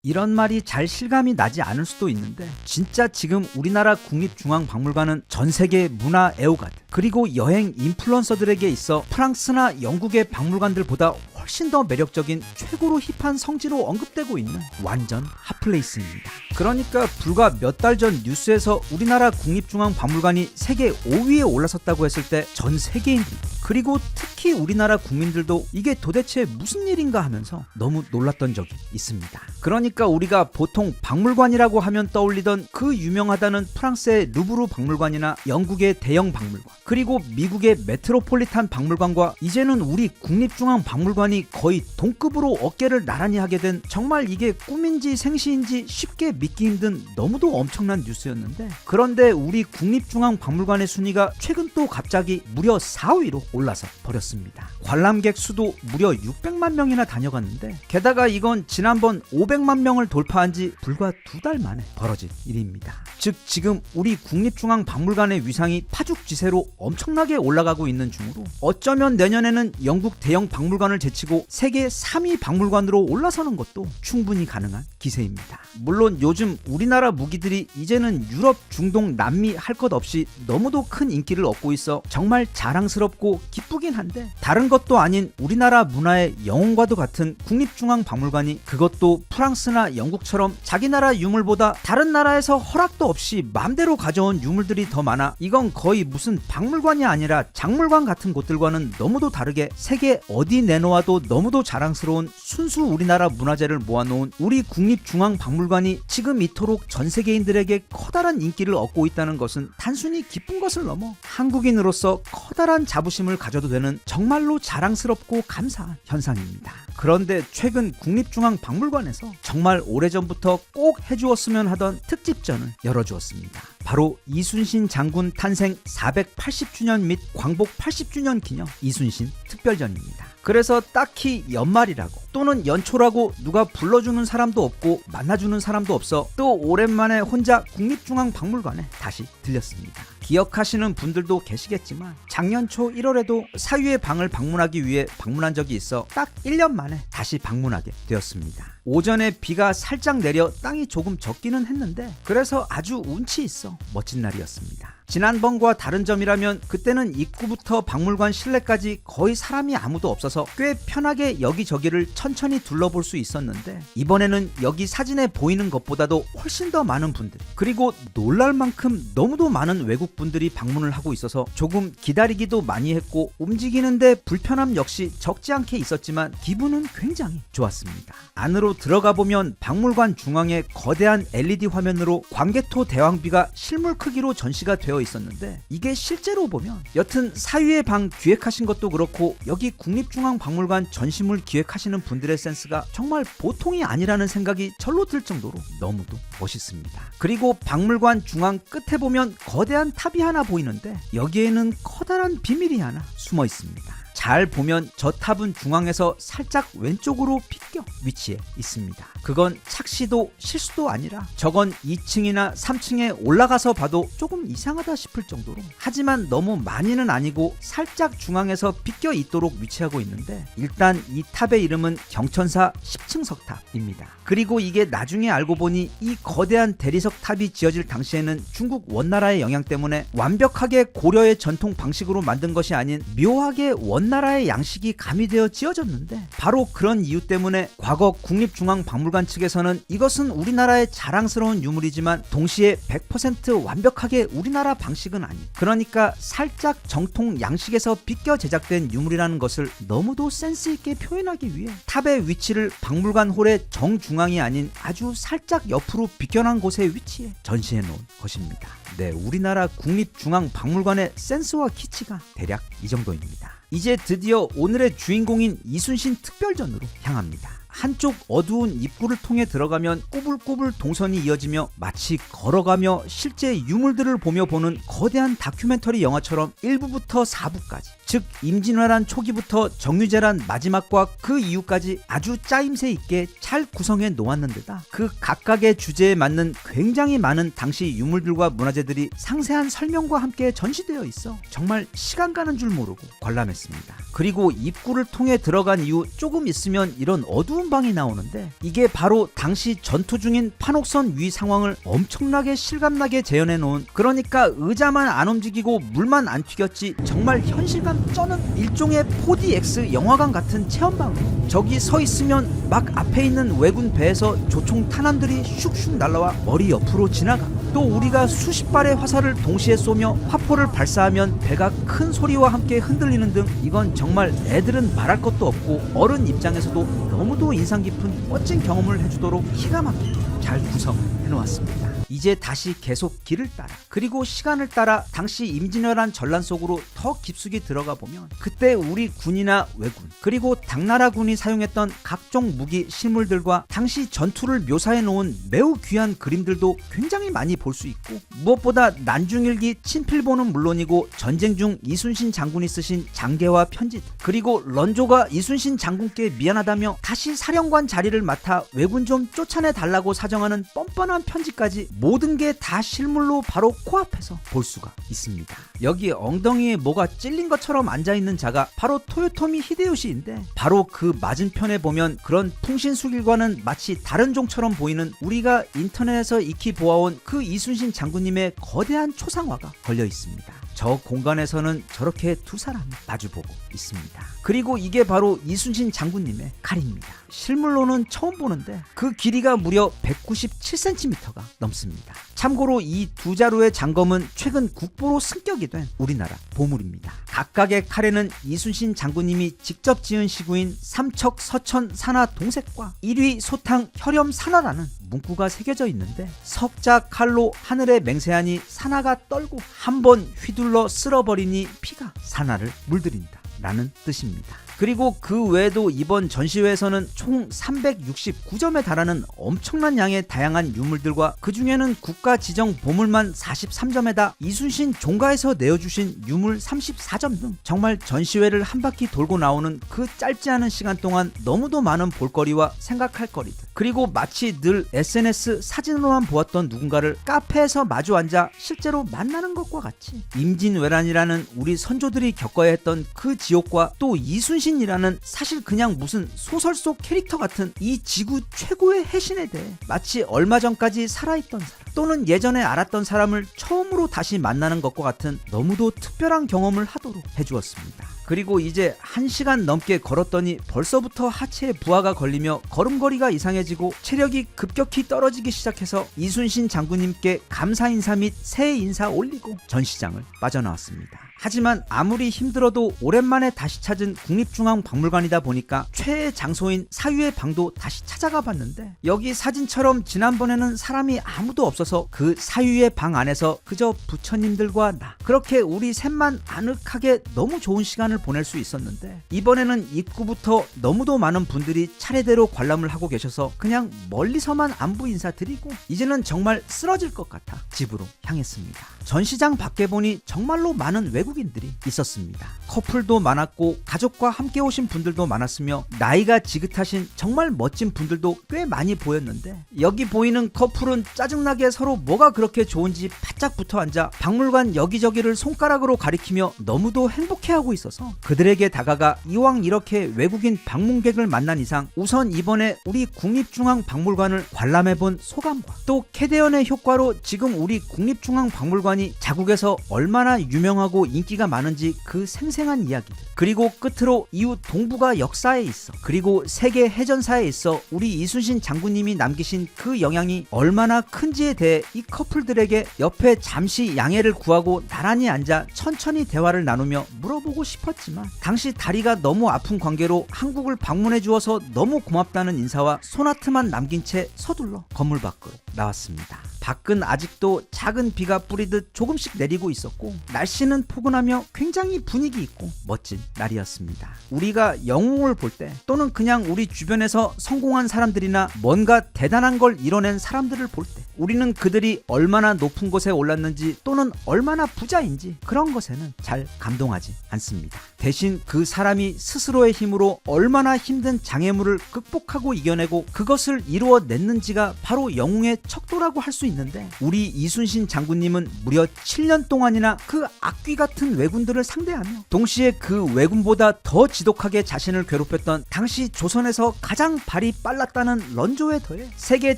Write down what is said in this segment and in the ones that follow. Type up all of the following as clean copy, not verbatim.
이런 말이 잘 실감이 나지 않을 수도 있는데 진짜 지금 우리나라 국립중앙박물관은 전세계 문화 애호가들 그리고 여행 인플루언서들에게 있어 프랑스나 영국의 박물관들보다 훨씬 더 매력적인 최고로 힙한 성지로 언급되고 있는 완전 핫플레이스입니다. 그러니까 불과 몇 달 전 뉴스에서 우리나라 국립중앙박물관이 세계 5위에 올라섰다고 했을 때 전 세계인들 그리고 특히 우리나라 국민들도 이게 도대체 무슨 일인가 하면서 너무 놀랐던 적이 있습니다. 그러니까 우리가 보통 박물관이라고 하면 떠올리던 그 유명하다는 프랑스의 루브르 박물관이나 영국의 대형 박물관 그리고 미국의 메트로폴리탄 박물관과 이제는 우리 국립중앙박물관이 거의 동급으로 어깨를 나란히 하게 된 정말 이게 꿈인지 생시인지 쉽게 믿기 힘든 너무도 엄청난 뉴스였는데 그런데 우리 국립중앙박물관의 순위가 최근 또 갑자기 무려 4위로 올라서 버렸습니다. 관람객 수도 무려 600만 명이나 다녀갔는데 게다가 이건 지난번 500만 명을 돌파한 지 불과 2달 만에 벌어진 일입니다. 즉 지금 우리 국립중앙박물관의 위상이 파죽지세로 엄청나게 올라가고 있는 중으로 어쩌면 내년에는 영국 대형 박물관을 제치고 세계 3위 박물관으로 올라서는 것도 충분히 가능한 기세입니다. 물론 요즘 우리나라 무기들이 이제는 유럽, 중동, 남미 할 것 없이 너무도 큰 인기를 얻고 있어 정말 자랑스럽고 기쁘긴 한데 다른 것도 아닌 우리나라 문화의 영혼과도 같은 국립중앙박물관이 그것도 프랑스나 영국처럼 자기 나라 유물보다 다른 나라에서 허락도 없이 맘대로 가져온 유물들이 더 많아 이건 거의 무슨 박물관이 아니라 작물관 같은 곳들과는 너무도 다르게 세계 어디 내놓아도 너무도 자랑스러운 순수 우리나라 문화재를 모아놓은 우리 국립중앙박물관이 지금 이토록 전 세계인들에게 커다란 인기를 얻고 있다는 것은 단순히 기쁜 것을 넘어 한국인으로서 커다란 자부심을 가져도 되는 정말로 자랑스럽고 감사한 현상입니다. 그런데 최근 국립중앙박물관에서 정말 오래전부터 꼭 해주었으면 하던 특집전을 열어주었습니다. 바로 이순신 장군 탄생 480주년 및 광복 80주년 기념 이순신 특별전입니다. 그래서 딱히 연말이라고 또는 연초라고 누가 불러주는 사람도 없고 만나주는 사람도 없어 또 오랜만에 혼자 국립중앙박물관에 다시 들렸습니다. 기억하시는 분들도 계시겠지만 작년 초 1월에도 사유의 방을 방문하기 위해 방문한 적이 있어 딱 1년 만에 다시 방문하게 되었습니다. 오전에 비가 살짝 내려 땅이 조금 젖기는 했는데 그래서 아주 운치 있어 멋진 날이었습니다. 지난번과 다른 점이라면 그때는 입구부터 박물관 실내까지 거의 사람이 아무도 없어서 꽤 편하게 여기저기를 천천히 둘러볼 수 있었는데 이번에는 여기 사진에 보이는 것보다도 훨씬 더 많은 분들 그리고 놀랄 만큼 너무도 많은 외국분들이 방문을 하고 있어서 조금 기다리기도 많이 했고 움직이는데 불편함 역시 적지 않게 있었지만 기분은 굉장히 좋았습니다. 안으로 들어가 보면 박물관 중앙에 거대한 LED 화면으로 광개토 대왕비가 실물 크기로 전시가 되어 있었는데 이게 실제로 보면 여튼 사유의 방 기획하신 것도 그렇고 여기 국립중앙박물관 전시물 기획하시는 분들의 센스가 정말 보통이 아니라는 생각이 절로 들 정도로 너무도 멋있습니다. 그리고 박물관 중앙 끝에 보면 거대한 탑이 하나 보이는데 여기에는 커다란 비밀이 하나 숨어 있습니다. 잘 보면 저 탑은 중앙에서 살짝 왼쪽으로 비껴 위치해 있습니다. 그건 착시도 실수도 아니라 저건 2층이나 3층에 올라가서 봐도 조금 이상하다 싶을 정도로 하지만 너무 많이는 아니고 살짝 중앙에서 비껴 있도록 위치하고 있는데 일단 이 탑의 이름은 경천사 10층 석탑입니다. 그리고 이게 나중에 알고 보니 이 거대한 대리석 탑이 지어질 당시에는 중국 원나라의 영향 때문에 완벽하게 고려의 전통 방식으로 만든 것이 아닌 묘하게 원나라의 양식이 가미되어 지어졌는데 바로 그런 이유 때문에 과거 국립중앙박물관 측에서는 이것은 우리나라의 자랑스러운 유물이지만 동시에 100% 완벽하게 우리나라 방식은 아닌 그러니까 살짝 정통 양식에서 비껴 제작된 유물이라는 것을 너무도 센스있게 표현하기 위해 탑의 위치를 박물관 홀의 정중앙이 아닌 아주 살짝 옆으로 비껴난 곳에 위치해 전시해 놓은 것입니다. 네, 우리나라 국립중앙박물관의 센스와 키치가 대략 이 정도입니다. 이제 드디어 오늘의 주인공인 이순신 특별전으로 향합니다. 한쪽 어두운 입구를 통해 들어가면 꼬불꼬불 동선이 이어지며 마치 걸어가며 실제 유물들을 보며 보는 거대한 다큐멘터리 영화처럼 1부부터 4부까지 즉 임진왜란 초기부터 정유재란 마지막과 그 이후까지 아주 짜임새 있게 잘 구성해 놓았는데다 그 각각의 주제에 맞는 굉장히 많은 당시 유물들과 문화재들이 상세한 설명과 함께 전시되어 있어 정말 시간 가는 줄 모르고 관람했습니다. 그리고 입구를 통해 들어간 이후 조금 있으면 이런 어두운 방이 나오는데 이게 바로 당시 전투 중인 판옥선 위 상황을 엄청나게 실감나게 재현해 놓은, 그러니까 의자만 안 움직이고 물만 안 튀겼지 정말 현실감 쩌는 일종의 4DX 영화관 같은 체험방. 저기 서 있으면 막 앞에 있는 왜군 배에서 조총 탄환들이 슉슉 날라와 머리 옆으로 지나가. 또 우리가 수십 발의 화살을 동시에 쏘며 화포를 발사하면 배가 큰 소리와 함께 흔들리는 등 이건 정말 애들은 말할 것도 없고 어른 입장에서도 너무도 인상 깊은 멋진 경험을 해주도록 기가 막히게 잘 구성해 놓았습니다. 이제 다시 계속 길을 따라 그리고 시간을 따라 당시 임진왜란 전란 속으로 더 깊숙이 들어가 보면 그때 우리 군이나 왜군 그리고 당나라군이 사용했던 각종 무기 실물들과 당시 전투를 묘사해 놓은 매우 귀한 그림들도 굉장히 많이 볼 수 있고, 무엇보다 난중일기 친필본은 물론이고 전쟁 중 이순신 장군이 쓰신 장계와 편지들, 그리고 런조가 이순신 장군께 미안하다며 다시 사령관 자리를 맡아 왜군 좀 쫓아내 달라고 사정하는 뻔뻔한 편지까지 모든 게 다 실물로 바로 코앞에서 볼 수가 있습니다. 여기 엉덩이에 뭐가 찔린 것처럼 앉아있는 자가 바로 토요토미 히데요시인데, 바로 그 맞은편에 보면 그런 풍신수길과는 마치 다른 종처럼 보이는 우리가 인터넷에서 익히 보아온 그 이순신 장군님의 거대한 초상화가 걸려 있습니다. 저 공간에서는 저렇게 두 사람이 마주보고 있습니다. 그리고 이게 바로 이순신 장군님의 칼입니다. 실물로는 처음 보는데 그 길이가 무려 197cm가 넘습니다. 참고로 이 두 자루의 장검은 최근 국보로 승격이 된 우리나라 보물입니다. 각각의 칼에는 이순신 장군님이 직접 지은 시구인 삼척 서천 산하 동색과 1위 소탕 혈염 산하라는 문구가 새겨져 있는데, 석자 칼로 하늘에 맹세하니 산하가 떨고 한번 휘둘러 쓸어버리니 피가 산하를 물들인다 라는 뜻입니다. 그리고 그 외에도 이번 전시회에서는 총 369점에 달하는 엄청난 양의 다양한 유물들과 그 중에는 국가 지정 보물만 43점에다 이순신 종가에서 내어주신 유물 34점 등 정말 전시회를 한 바퀴 돌고 나오는 그 짧지 않은 시간 동안 너무도 많은 볼거리와 생각할 거리들, 그리고 마치 늘 SNS 사진으로만 보았던 누군가를 카페에서 마주 앉아 실제로 만나는 것과 같이 임진왜란이라는 우리 선조들이 겪어야 했던 그 지옥과 또 이순신 이라는 사실 그냥 무슨 소설 속 캐릭터 같은 이 지구 최고의 해신에 대해 마치 얼마 전까지 살아있던 사람 또는 예전에 알았던 사람을 처음으로 다시 만나는 것과 같은 너무도 특별한 경험을 하도록 해주었습니다. 그리고 이제 1시간 넘게 걸었더니 벌써부터 하체에 부하가 걸리며 걸음걸이가 이상해지고 체력이 급격히 떨어지기 시작해서 이순신 장군님께 감사 인사 및 새해 인사 올리고 전시장을 빠져나왔습니다. 하지만 아무리 힘들어도 오랜만에 다시 찾은 국립중앙박물관이다 보니까 최애 장소인 사유의 방도 다시 찾아가 봤는데, 여기 사진처럼 지난번에는 사람이 아무도 없어서 그 사유의 방 안에서 그저 부처님들과 나 그렇게 우리 셋만 아늑하게 너무 좋은 시간을 보낼 수 있었는데, 이번에는 입구부터 너무도 많은 분들이 차례대로 관람을 하고 계셔서 그냥 멀리서만 안부 인사드리고 이제는 정말 쓰러질 것 같아 집으로 향했습니다. 전시장 밖에 보니 정말로 많은 외국인들이 있었습니다. 커플도 많았고 가족과 함께 오신 분들도 많았으며 나이가 지긋하신 정말 멋진 분들도 꽤 많이 보였는데, 여기 보이는 커플은 짜증나게 서로 뭐가 그렇게 좋은지 바짝 붙어 앉아 박물관 여기저기를 손가락으로 가리키며 너무도 행복해하고 있어서 그들에게 다가가 이왕 이렇게 외국인 방문객을 만난 이상 우선 이번에 우리 국립중앙박물관을 관람해본 소감과 또 캐대언의 효과로 지금 우리 국립중앙박물관이 자국에서 얼마나 유명하고 인기가 많은지 그 생생한 이야기들, 그리고 끝으로 이후 동북아 역사에 있어 그리고 세계 해전사에 있어 우리 이순신 장군님이 남기신 그 영향이 얼마나 큰지에 대해 이 커플들에게 옆에 잠시 양해를 구하고 나란히 앉아 천천히 대화를 나누며 물어보고 싶었지만 당시 다리가 너무 아픈 관계로 한국을 방문해 주어서 너무 고맙다는 인사와 소나트만 남긴 채 서둘러 건물 밖으로 나왔습니다. 밖은 아직도 작은 비가 뿌리듯 조금씩 내리고 있었고 날씨는 포근하며 굉장히 분위기 있고 멋진 날이었습니다. 우리가 영웅을 볼 때 또는 그냥 우리 주변에서 성공한 사람들이나 뭔가 대단한 걸 이뤄낸 사람들을 볼 때 우리는 그들이 얼마나 높은 곳에 올랐는지 또는 얼마나 부자인지 그런 것에는 잘 감동하지 않습니다. 대신 그 사람이 스스로의 힘으로 얼마나 힘든 장애물을 극복하고 이겨내고 그것을 이루어냈는지가 바로 영웅의 척도라고 할 수 있는데 우리 이순신 장군님은 무려 7년 동안이나 그 악귀 같은 왜군들을 상대하며 동시에 그 왜군보다 더 지독하게 자신을 괴롭혔던 당시 조선에서 가장 발이 빨랐다는 런조에 더해 세계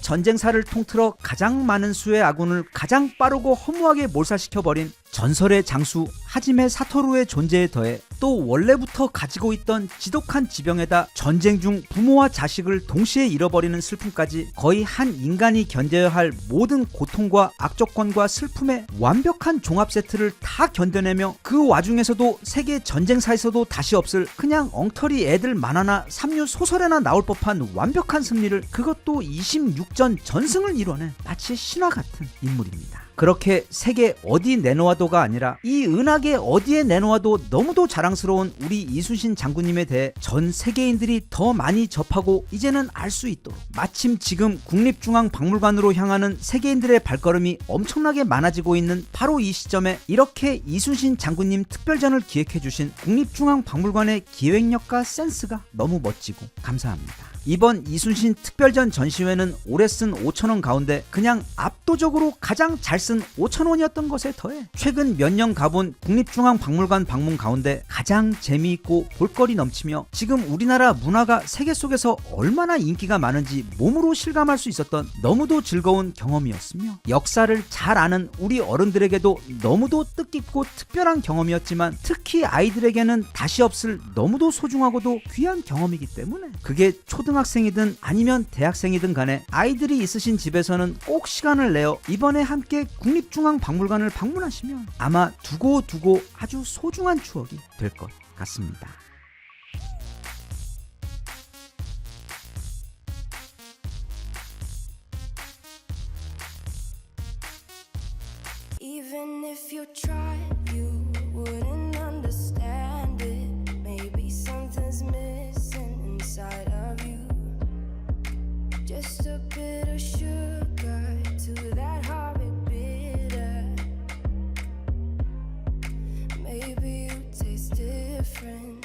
전쟁사를 통틀어 가장 많은 수의 아군을 가장 빠르고 허무하게 몰살시켜버린 전설의 장수 하지메 사토루의 존재에 더해 또 원래부터 가지고 있던 지독한 지병에다 전쟁 중 부모와 자식을 동시에 잃어버리는 슬픔까지 거의 한 인간이 견뎌야 할 모든 고통과 악조건과 슬픔의 완벽한 종합 세트를 다 견뎌내며 그 와중에서도 세계 전쟁사에서도 다시 없을 그냥 엉터리 애들 만화나 삼류 소설에나 나올 법한 완벽한 승리를 그것도 26전 전승을 이뤄낸 마치 신화 같은 인물입니다. 그렇게 세계 어디 내놓아도가 아니라 이 은하계 어디에 내놓아도 너무도 자랑스러운 우리 이순신 장군님에 대해 전 세계인들이 더 많이 접하고 이제는 알 수 있도록 마침 지금 국립중앙박물관으로 향하는 세계인들의 발걸음이 엄청나게 많아지고 있는 바로 이 시점에 이렇게 이순신 장군님 특별전을 기획해 주신 국립중앙박물관의 기획력과 센스가 너무 멋지고 감사합니다. 이번 이순신 특별전 전시회는 올해 쓴 5,000원 가운데 그냥 압도적으로 가장 잘 쓴 5,000원이었던 것에 더해 최근 몇 년 가본 국립중앙박물관 방문 가운데 가장 재미있고 볼거리 넘치며 지금 우리나라 문화가 세계 속에서 얼마나 인기가 많은지 몸으로 실감할 수 있었던 너무도 즐거운 경험이었으며 역사를 잘 아는 우리 어른들에게도 너무도 뜻깊고 특별한 경험이었지만 특히 아이들에게는 다시 없을 너무도 소중하고도 귀한 경험이기 때문에 그게 초등학생이든 아니면 대학생이든 간에 아이들이 있으신 집에서는 꼭 시간을 내어 이번에 함께 국립중앙박물관을 방문하시면 아마 두고두고 아주 소중한 추억이 될 것 같습니다. Even if you tried, you wouldn't understand it. Maybe something's missing inside of you. Just a bit of sugar to that horrid bitter. Maybe you taste different.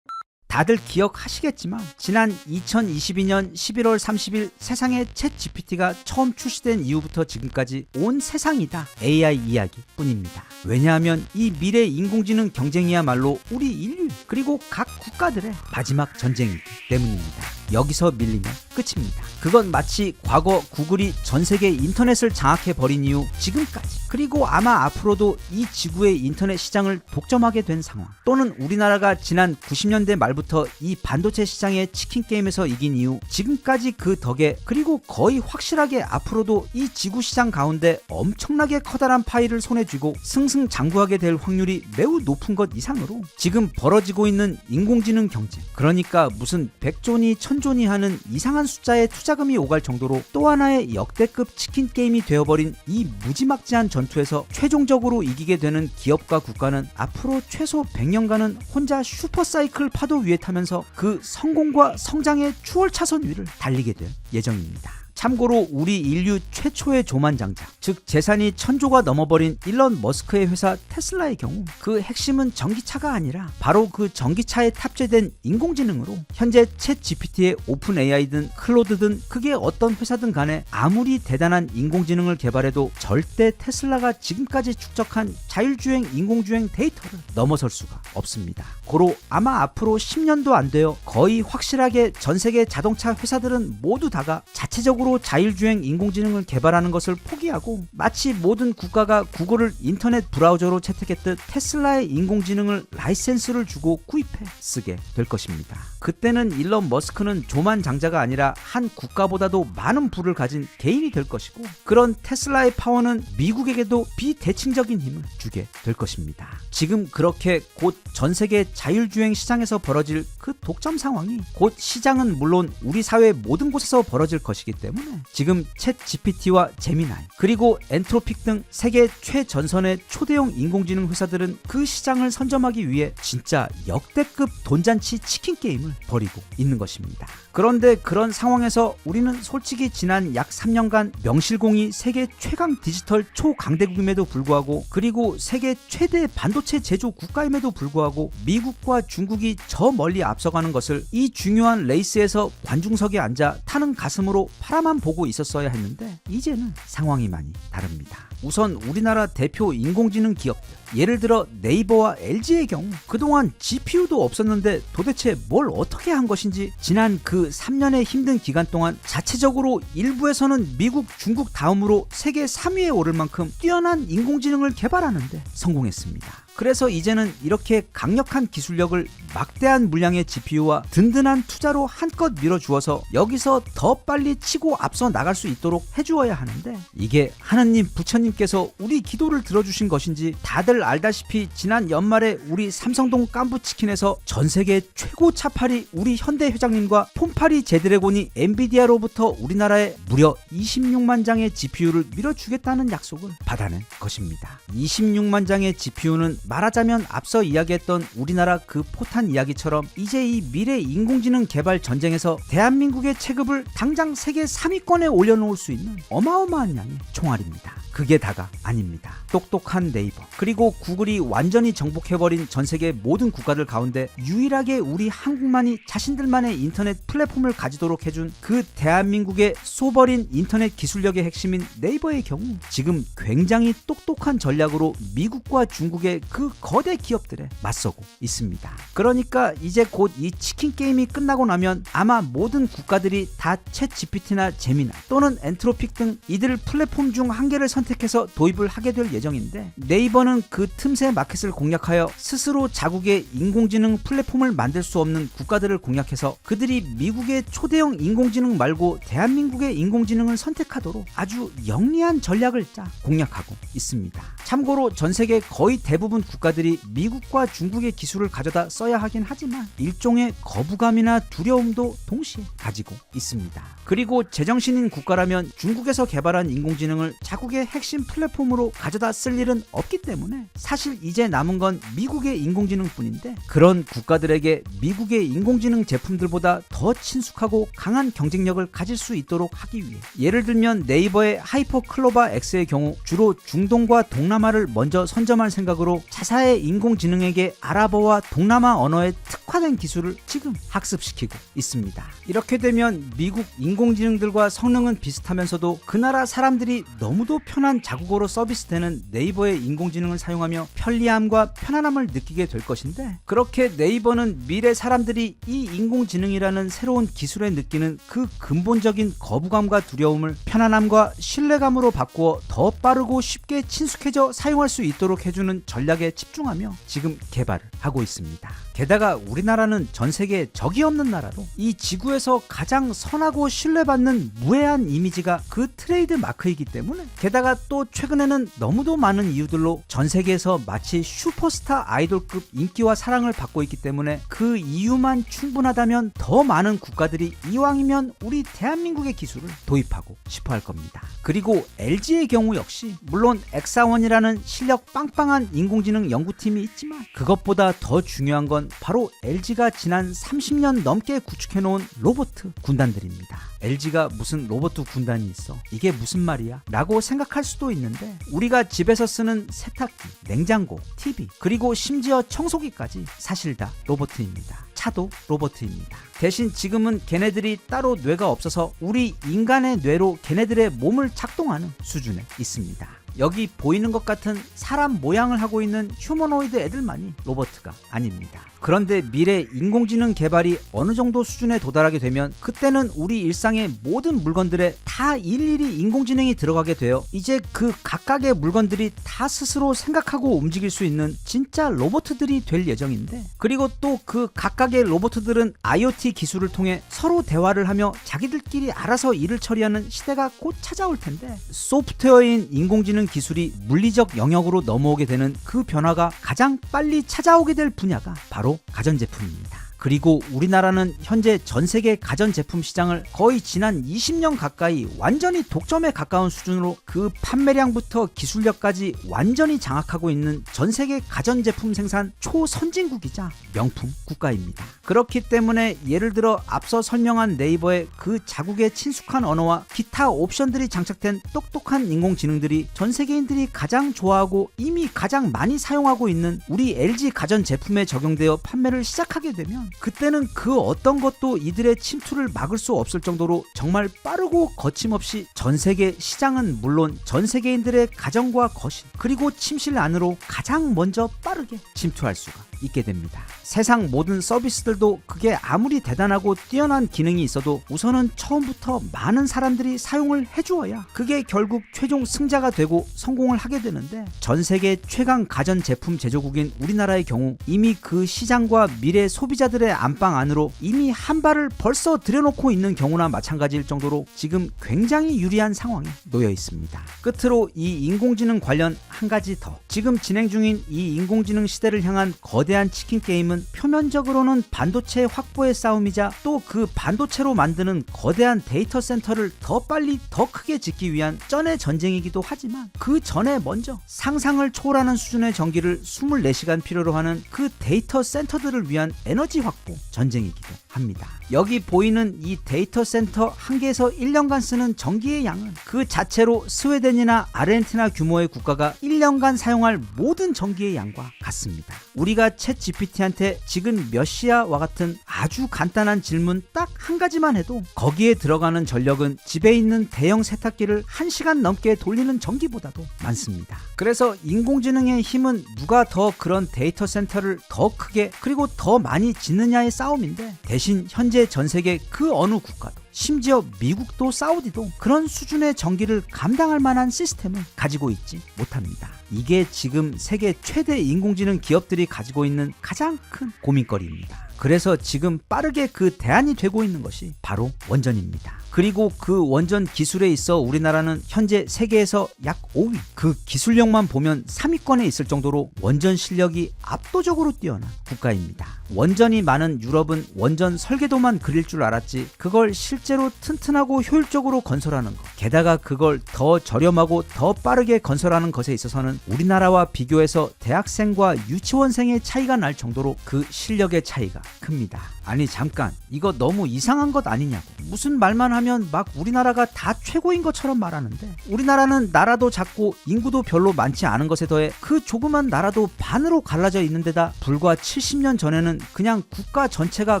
다들 기억하시겠지만 지난 2022년 11월 30일 세상에 챗 GPT가 처음 출시된 이후부터 지금까지 온 세상이 다 AI 이야기 뿐입니다. 왜냐하면 이 미래 인공지능 경쟁이야말로 우리 인류 그리고 각 국가들의 마지막 전쟁이기 때문입니다. 여기서 밀리면 끝입니다. 그건 마치 과거 구글이 전 세계 인터넷을 장악해버린 이후 지금까지 그리고 아마 앞으로도 이 지구의 인터넷 시장을 독점하게 된 상황 또는 우리나라가 지난 90년대 말부터 이 반도체 시장의 치킨 게임에서 이긴 이후 지금까지 그 덕에 그리고 거의 확실하게 앞으로도 이 지구 시장 가운데 엄청나게 커다란 파이를 손에 쥐고 승승장구하게 될 확률이 매우 높은 것 이상으로 지금 벌어지고 있는 인공지능 경쟁 그러니까 무슨 100조니 1000조니 하는 이상한 숫자의 투자금이 오갈 정도로 또 하나의 역대급 치킨 게임이 되어버린 이 무지막지한 전투에서 최종적으로 이기게 되는 기업과 국가는 앞으로 최소 100년간은 혼자 슈퍼사이클 파도 위에 타면서 그 성공과 성장의 추월차선 위를 달리게 될 예정입니다. 참고로 우리 인류 최초의 조만장자, 즉 재산이 1000조가 넘어버린 일론 머스크의 회사 테슬라의 경우 그 핵심은 전기차가 아니라 바로 그 전기차에 탑재된 인공지능으로 현재 챗 GPT의 오픈 AI든 클로드든 그게 어떤 회사든 간에 아무리 대단한 인공지능을 개발해도 절대 테슬라가 지금까지 축적한 자율주행 인공주행 데이터를 넘어설 수가 없습니다. 고로 아마 앞으로 10년도 안 되어 거의 확실하게 전 세계 자동차 회사들은 모두 다가 자체적으로 자율주행 인공지능을 개발하는 것을 포기하고 마치 모든 국가가 구글을 인터넷 브라우저로 채택했듯 테슬라의 인공지능을 라이센스를 주고 구입해 쓰게 될 것입니다. 그때는 일론 머스크는 조만장자가 아니라 한 국가보다도 많은 부를 가진 개인이 될 것이고 그런 테슬라의 파워는 미국에게도 비대칭적인 힘을 주게 될 것입니다. 지금 그렇게 곧 전 세계 자율주행 시장에서 벌어질 그 독점 상황이 곧 시장은 물론 우리 사회 모든 곳에서 벌어질 것이기 때문에 때문에 지금 챗 GPT와 제미나이 그리고 엔트로픽 등 세계 최전선의 초대형 인공지능 회사들은 그 시장을 선점하기 위해 진짜 역대급 돈잔치 치킨 게임을 벌이고 있는 것입니다. 그런데 그런 상황에서 우리는 솔직히 지난 약 3년간 명실공히 세계 최강 디지털 초강대국임에도 불구하고 그리고 세계 최대 반도체 제조 국가임에도 불구하고 미국과 중국이 저 멀리 앞서가는 것을 이 중요한 레이스에서 관중석에 앉아 타는 가슴으로 바라만 보고 있었어야 했는데 이제는 상황이 많이 다릅니다. 우선 우리나라 대표 인공지능 기업들 예를 들어 네이버와 LG의 경우 그동안 GPU도 없었는데 도대체 뭘 어떻게 한 것인지 지난 그 3년의 힘든 기간 동안 자체적으로 일부에서는 미국, 중국 다음으로 세계 3위에 오를 만큼 뛰어난 인공지능을 개발하는데 성공했습니다. 그래서 이제는 이렇게 강력한 기술력을 막대한 물량의 GPU와 든든한 투자로 한껏 밀어주어서 여기서 더 빨리 치고 앞서 나갈 수 있도록 해주어야 하는데 이게 하느님 부처님께서 우리 기도를 들어주신 것인지 다들 알다시피 지난 연말에 우리 삼성동 깐부치킨에서 전세계 최고 차팔이 우리 현대 회장님과 폼파리 제드래곤이 엔비디아로부터 우리나라에 무려 26만 장의 GPU를 밀어주겠다는 약속을 받아낸 것입니다. 26만 장의 GPU는 말하자면 앞서 이야기했던 우리나라 그 포탄 이야기처럼 이제 이 미래 인공지능 개발 전쟁에서 대한민국의 체급을 당장 세계 3위권에 올려놓을 수 있는 어마어마한 양의 총알입니다. 그게 다가 아닙니다. 똑똑한 네이버 그리고 구글이 완전히 정복해버린 전세계 모든 국가들 가운데 유일하게 우리 한국만이 자신들만의 인터넷 플랫폼을 가지도록 해준 그 대한민국의 쏘버린 인터넷 기술력의 핵심인 네이버의 경우 지금 굉장히 똑똑한 전략으로 미국과 중국의 그 거대 기업들에 맞서고 있습니다. 그러니까 이제 곧 이 치킨 게임이 끝나고 나면 아마 모든 국가들이 다 챗 GPT나 제미나 또는 엔트로픽 등 이들 플랫폼 중 한 개를 선택해서 도입을 하게 될 예정인데 네이버는 그 틈새 마켓을 공략하여 스스로 자국의 인공지능 플랫폼을 만들 수 없는 국가들을 공략해서 그들이 미국의 초대형 인공지능 말고 대한민국의 인공지능을 선택하도록 아주 영리한 전략을 짜 공략하고 있습니다. 참고로 전 세계 거의 대부분 국가들이 미국과 중국의 기술을 가져다 써야 하긴 하지만 일종의 거부감이나 두려움도 동시에 가지고 있습니다. 그리고 제정신인 국가라면 중국에서 개발한 인공지능을 자국의 핵심 플랫폼으로 가져다 쓸 일은 없기 때문에 사실 이제 남은 건 미국의 인공지능뿐인데 그런 국가들에게 미국의 인공지능 제품들보다 더 친숙하고 강한 경쟁력을 가질 수 있도록 하기 위해 예를 들면 네이버의 하이퍼 클로바 X의 경우 주로 중동과 동남아를 먼저 선점할 생각으로 자사의 인공지능에게 아랍어와 동남아 언어에 특화된 기술을 지금 학습시키고 있습니다. 이렇게 되면 미국 인공지능들과 성능은 비슷하면서도 그 나라 사람들이 너무도 편한 자국어로 서비스되는 네이버의 인공지능을 사용하며 편리함과 편안함을 느끼게 될 것인데 그렇게 네이버는 미래 사람들이 이 인공지능이라는 새로운 기술에 느끼는 그 근본적인 거부감과 두려움을 편안함과 신뢰감으로 바꾸어 더 빠르고 쉽게 친숙해져 사용할 수 있도록 해주는 전략에 집중하며 지금 개발을 하고 있습니다. 게다가 우리나라는 전 세계에 적이 없는 나라로 이 지구에서 가장 선하고 신뢰받는 무해한 이미지가 그 트레이드 마크이기 때문에 게다가 또 최근에는 너무도 많은 이유들로 전 세계에서 마치 슈퍼스타 아이돌급 인기와 사랑을 받고 있기 때문에 그 이유만 충분하다면 더 많은 국가들이 이왕이면 우리 대한민국의 기술을 도입하고 싶어 할 겁니다. 그리고 LG의 경우 역시 물론 엑사원이라는 실력 빵빵한 인공지능 연구팀이 있지만 그것보다 더 중요한 건 바로 LG가 지난 30년 넘게 구축해놓은 로봇 군단들입니다. LG가 무슨 로봇 군단이 있어? 이게 무슨 말이야? 라고 생각할 수도 있는데 우리가 집에서 쓰는 세탁기, 냉장고, TV 그리고 심지어 청소기까지 사실 다 로봇입니다. 차도 로봇입니다. 대신 지금은 걔네들이 따로 뇌가 없어서 우리 인간의 뇌로 걔네들의 몸을 작동하는 수준에 있습니다. 여기 보이는 것 같은 사람 모양을 하고 있는 휴머노이드 애들만이 로봇가 아닙니다. 그런데 미래 인공지능 개발이 어느 정도 수준에 도달하게 되면 그때는 우리 일상의 모든 물건들에 다 일일이 인공지능이 들어가게 되어 이제 그 각각의 물건들이 다 스스로 생각하고 움직일 수 있는 진짜 로봇들이 될 예정인데 그리고 또 그 각각의 로봇들은 IoT 기술을 통해 서로 대화를 하며 자기들끼리 알아서 일을 처리하는 시대가 곧 찾아올 텐데 소프트웨어인 인공지능 기술이 물리적 영역으로 넘어오게 되는 그 변화가 가장 빨리 찾아오게 될 분야가 바로 가전제품입니다. 그리고 우리나라는 현재 전세계 가전제품 시장을 거의 지난 20년 가까이 완전히 독점에 가까운 수준으로 그 판매량부터 기술력까지 완전히 장악하고 있는 전세계 가전제품 생산 초선진국이자 명품 국가입니다. 그렇기 때문에 예를 들어 앞서 설명한 네이버의 그 자국에 친숙한 언어와 기타 옵션들이 장착된 똑똑한 인공지능들이 전 세계인들이 가장 좋아하고 이미 가장 많이 사용하고 있는 우리 LG 가전 제품에 적용되어 판매를 시작하게 되면 그때는 그 어떤 것도 이들의 침투를 막을 수 없을 정도로 정말 빠르고 거침없이 전 세계 시장은 물론 전 세계인들의 가정과 거실 그리고 침실 안으로 가장 먼저 빠르게 침투할 수가 있게 됩니다. 세상 모든 서비스들도 그게 아무리 대단하고 뛰어난 기능이 있어도 우선은 처음부터 많은 사람들이 사용을 해주어야 그게 결국 최종 승자가 되고 성공을 하게 되는데 전 세계 최강 가전 제품 제조국인 우리나라의 경우 이미 그 시장과 미래 소비자들의 안방 안으로 이미 한 발을 벌써 들여놓고 있는 경우나 마찬가지일 정도로 지금 굉장히 유리한 상황에 놓여 있습니다. 끝으로 이 인공지능 관련 한 가지 더. 지금 진행 중인 이 인공지능 시대를 향한 거대한 치킨 게임은 표면적으로는 반도체 확보의 싸움이자 또 그 반도체로 만드는 거대한 데이터 센터를 더 빨리 더 크게 짓기 위한 쩐의 전쟁이기도 하지만 그 전에 먼저 상상을 초월하는 수준의 전기를 24시간 필요로 하는 그 데이터 센터들을 위한 에너지 확보 전쟁이기도 합니다. 여기 보이는 이 데이터 센터 한 개에서 1년간 쓰는 전기의 양은 그 자체로 스웨덴이나 아르헨티나 규모의 국가가 1년간 사용할 모든 전기의 양과 같습니다. 우리가 챗 GPT한테 지금 몇 시야와 같은 아주 간단한 질문 딱 한 가지만 해도 거기에 들어가는 전력은 집에 있는 대형 세탁기를 1시간 넘게 돌리는 전기보다도 많습니다. 그래서 인공지능의 힘은 누가 더 그런 데이터 센터를 더 크게 그리고 더 많이 짓느냐의 싸움인데 대신 현재 전 세계 그 어느 국가도 심지어 미국도 사우디도 그런 수준의 전기를 감당할 만한 시스템을 가지고 있지 못합니다. 이게 지금 세계 최대 인공지능 기업들이 가지고 있는 가장 큰 고민거리입니다. 그래서 지금 빠르게 그 대안이 되고 있는 것이 바로 원전입니다. 그리고 그 원전 기술에 있어 우리나라는 현재 세계에서 약 5위, 그 기술력만 보면 3위권에 있을 정도로 원전 실력이 압도적으로 뛰어난 국가입니다. 원전이 많은 유럽은 원전 설계도만 그릴 줄 알았지 그걸 실제로 튼튼하고 효율적으로 건설하는 것, 게다가 그걸 더 저렴하고 더 빠르게 건설하는 것에 있어서는 우리나라와 비교해서 대학생과 유치원생의 차이가 날 정도로 그 실력의 차이가 큽니다. 아니 잠깐, 이거 너무 이상한 것 아니냐고. 무슨 말만 하면 막 우리나라가 다 최고인 것처럼 말하는데 우리나라는 나라도 작고 인구도 별로 많지 않은 것에 더해 그 조그만 나라도 반으로 갈라져 있는 데다 불과 70년 전에는 그냥 국가 전체가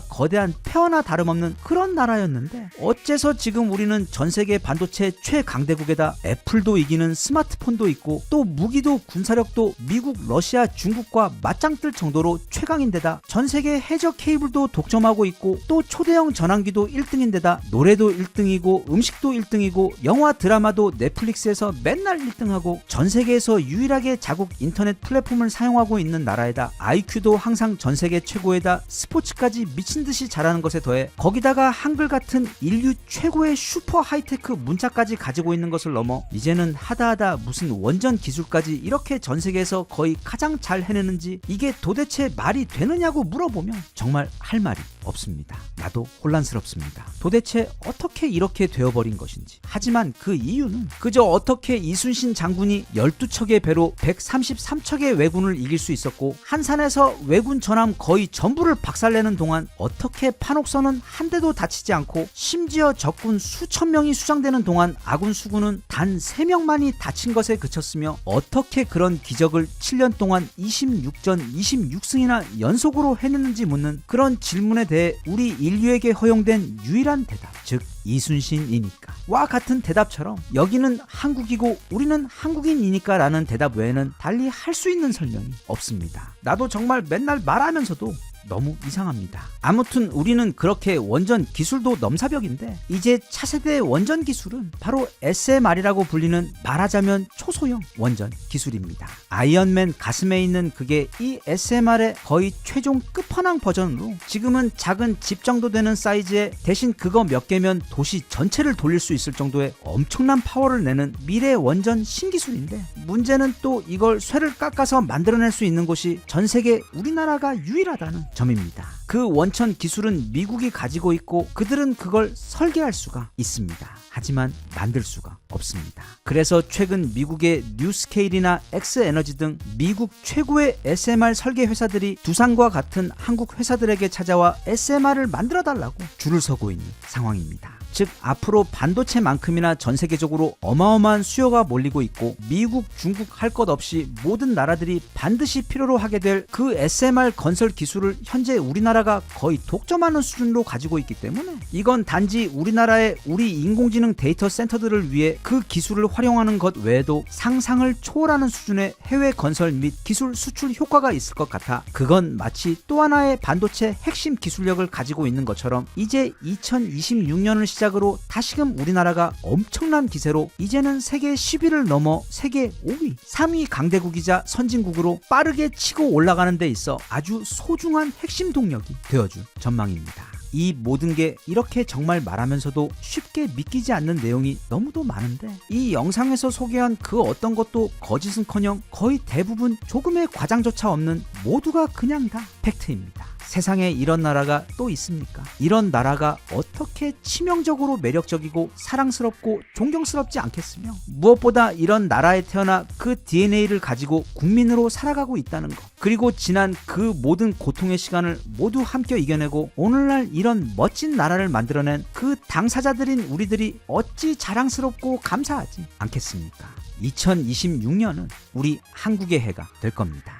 거대한 폐허나 다름없는 그런 나라였는데 어째서 지금 우리는 전 세계 반도체 최강대국에다 애플도 이기는 스마트폰도 있고 또 무기도 군사력도 미국, 러시아, 중국과 맞짱 뜰 정도로 최강인데다 전 세계 해저 케이블도 독점하고 있고 또 초대형 전환기도 1등인데다 노래도 1등이고 음식도 1등이고 영화 드라마도 넷플릭스에서 맨날 1등하고 전 세계에서 유일하게 자국 인터넷 플랫폼을 사용하고 있는 나라에다 IQ도 항상 전 세계 최고에다 스포츠까지 미친듯이 잘하는 것에 더해 거기다가 한글 같은 인류 최고의 슈퍼 하이테크 문자까지 가지고 있는 것을 넘어 이제는 하다하다 무슨 원전 기술까지 이렇게 전 세계에서 거의 가장 잘 해내는지 이게 도대체 말이 되느냐고 물어보면 정말 할 말이 없습니다. 나도 혼란스럽습니다. 도대체 어떻게 이렇게 되어버린 것인지. 하지만 그 이유는 그저 어떻게 이순신 장군이 12척의 배로 133척의 왜군을 이길 수 있었고 한산에서 왜군 전함 거의 전부를 박살내는 동안 어떻게 판옥선은 한 대도 다치지 않고 심지어 적군 수천 명이 수장되는 동안 아군 수군은 단 3명만이 다친 것에 그쳤으며 어떻게 그런 기적을 7년 동안 26전 26승이나 연속으로 해냈는지 묻는 그런 질문에 대해 우리 인류에게 허용된 유일한 대답, 즉 이순신이니까 와 같은 대답처럼 여기는 한국이고 우리는 한국인이니까 라는 대답 외에는 달리 할 수 있는 설명이 없습니다. 나도 정말 맨날 말하면서도 너무 이상합니다. 아무튼 우리는 그렇게 원전 기술도 넘사벽인데 이제 차세대 원전 기술은 바로 SMR이라고 불리는 말하자면 초소형 원전 기술입니다. 아이언맨 가슴에 있는 그게 이 SMR의 거의 최종 끝판왕 버전으로 지금은 작은 집 정도 되는 사이즈에 대신 그거 몇 개면 도시 전체를 돌릴 수 있을 정도의 엄청난 파워를 내는 미래 원전 신기술인데 문제는 또 이걸 쇠를 깎아서 만들어낼 수 있는 곳이 전 세계 우리나라가 유일하다는 점입니다. 그 원천 기술은 미국이 가지고 있고 그들은 그걸 설계할 수가 있습니다. 하지만 만들 수가 없습니다. 그래서 최근 미국의 뉴스케일이나 엑스에너지 등 미국 최고의 SMR 설계 회사들이 두산과 같은 한국 회사들에게 찾아와 SMR을 만들어 달라고 줄을 서고 있는 상황입니다. 즉 앞으로 반도체만큼이나 전 세계적으로 어마어마한 수요가 몰리고 있고 미국, 중국 할 것 없이 모든 나라들이 반드시 필요로 하게 될 그 SMR 건설 기술을 현재 우리나라가 거의 독점하는 수준으로 가지고 있기 때문에 이건 단지 우리나라의 우리 인공지능 데이터 센터들을 위해 그 기술을 활용하는 것 외에도 상상을 초월하는 수준의 해외 건설 및 기술 수출 효과가 있을 것 같아 그건 마치 또 하나의 반도체 핵심 기술력을 가지고 있는 것처럼 이제 2026년을 시작으로 다시금 우리나라가 엄청난 기세로 이제는 세계 10위를 넘어 세계 5위, 3위 강대국이자 선진국으로 빠르게 치고 올라가는 데 있어 아주 소중한 핵심 동력이 되어줄 전망입니다. 이 모든 게 이렇게 정말 말하면서도 쉽게 믿기지 않는 내용이 너무도 많은데 이 영상에서 소개한 그 어떤 것도 거짓은커녕 거의 대부분 조금의 과장조차 없는 모두가 그냥 다 팩트입니다. 세상에 이런 나라가 또 있습니까? 이런 나라가 어떻게 치명적으로 매력적이고 사랑스럽고 존경스럽지 않겠으며 무엇보다 이런 나라에 태어나 그 DNA를 가지고 국민으로 살아가고 있다는 것 그리고 지난 그 모든 고통의 시간을 모두 함께 이겨내고 오늘날 이런 멋진 나라를 만들어낸 그 당사자들인 우리들이 어찌 자랑스럽고 감사하지 않겠습니까? 2026년은 우리 한국의 해가 될 겁니다.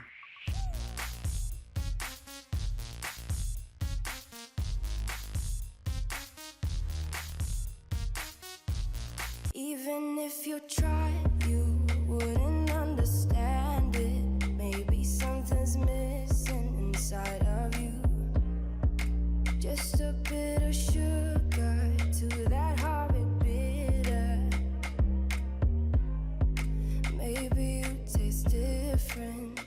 Even if you tried, you wouldn't understand it. Maybe something's missing inside of you. Just a bit of sugar to that horrid bitter. Maybe you taste different.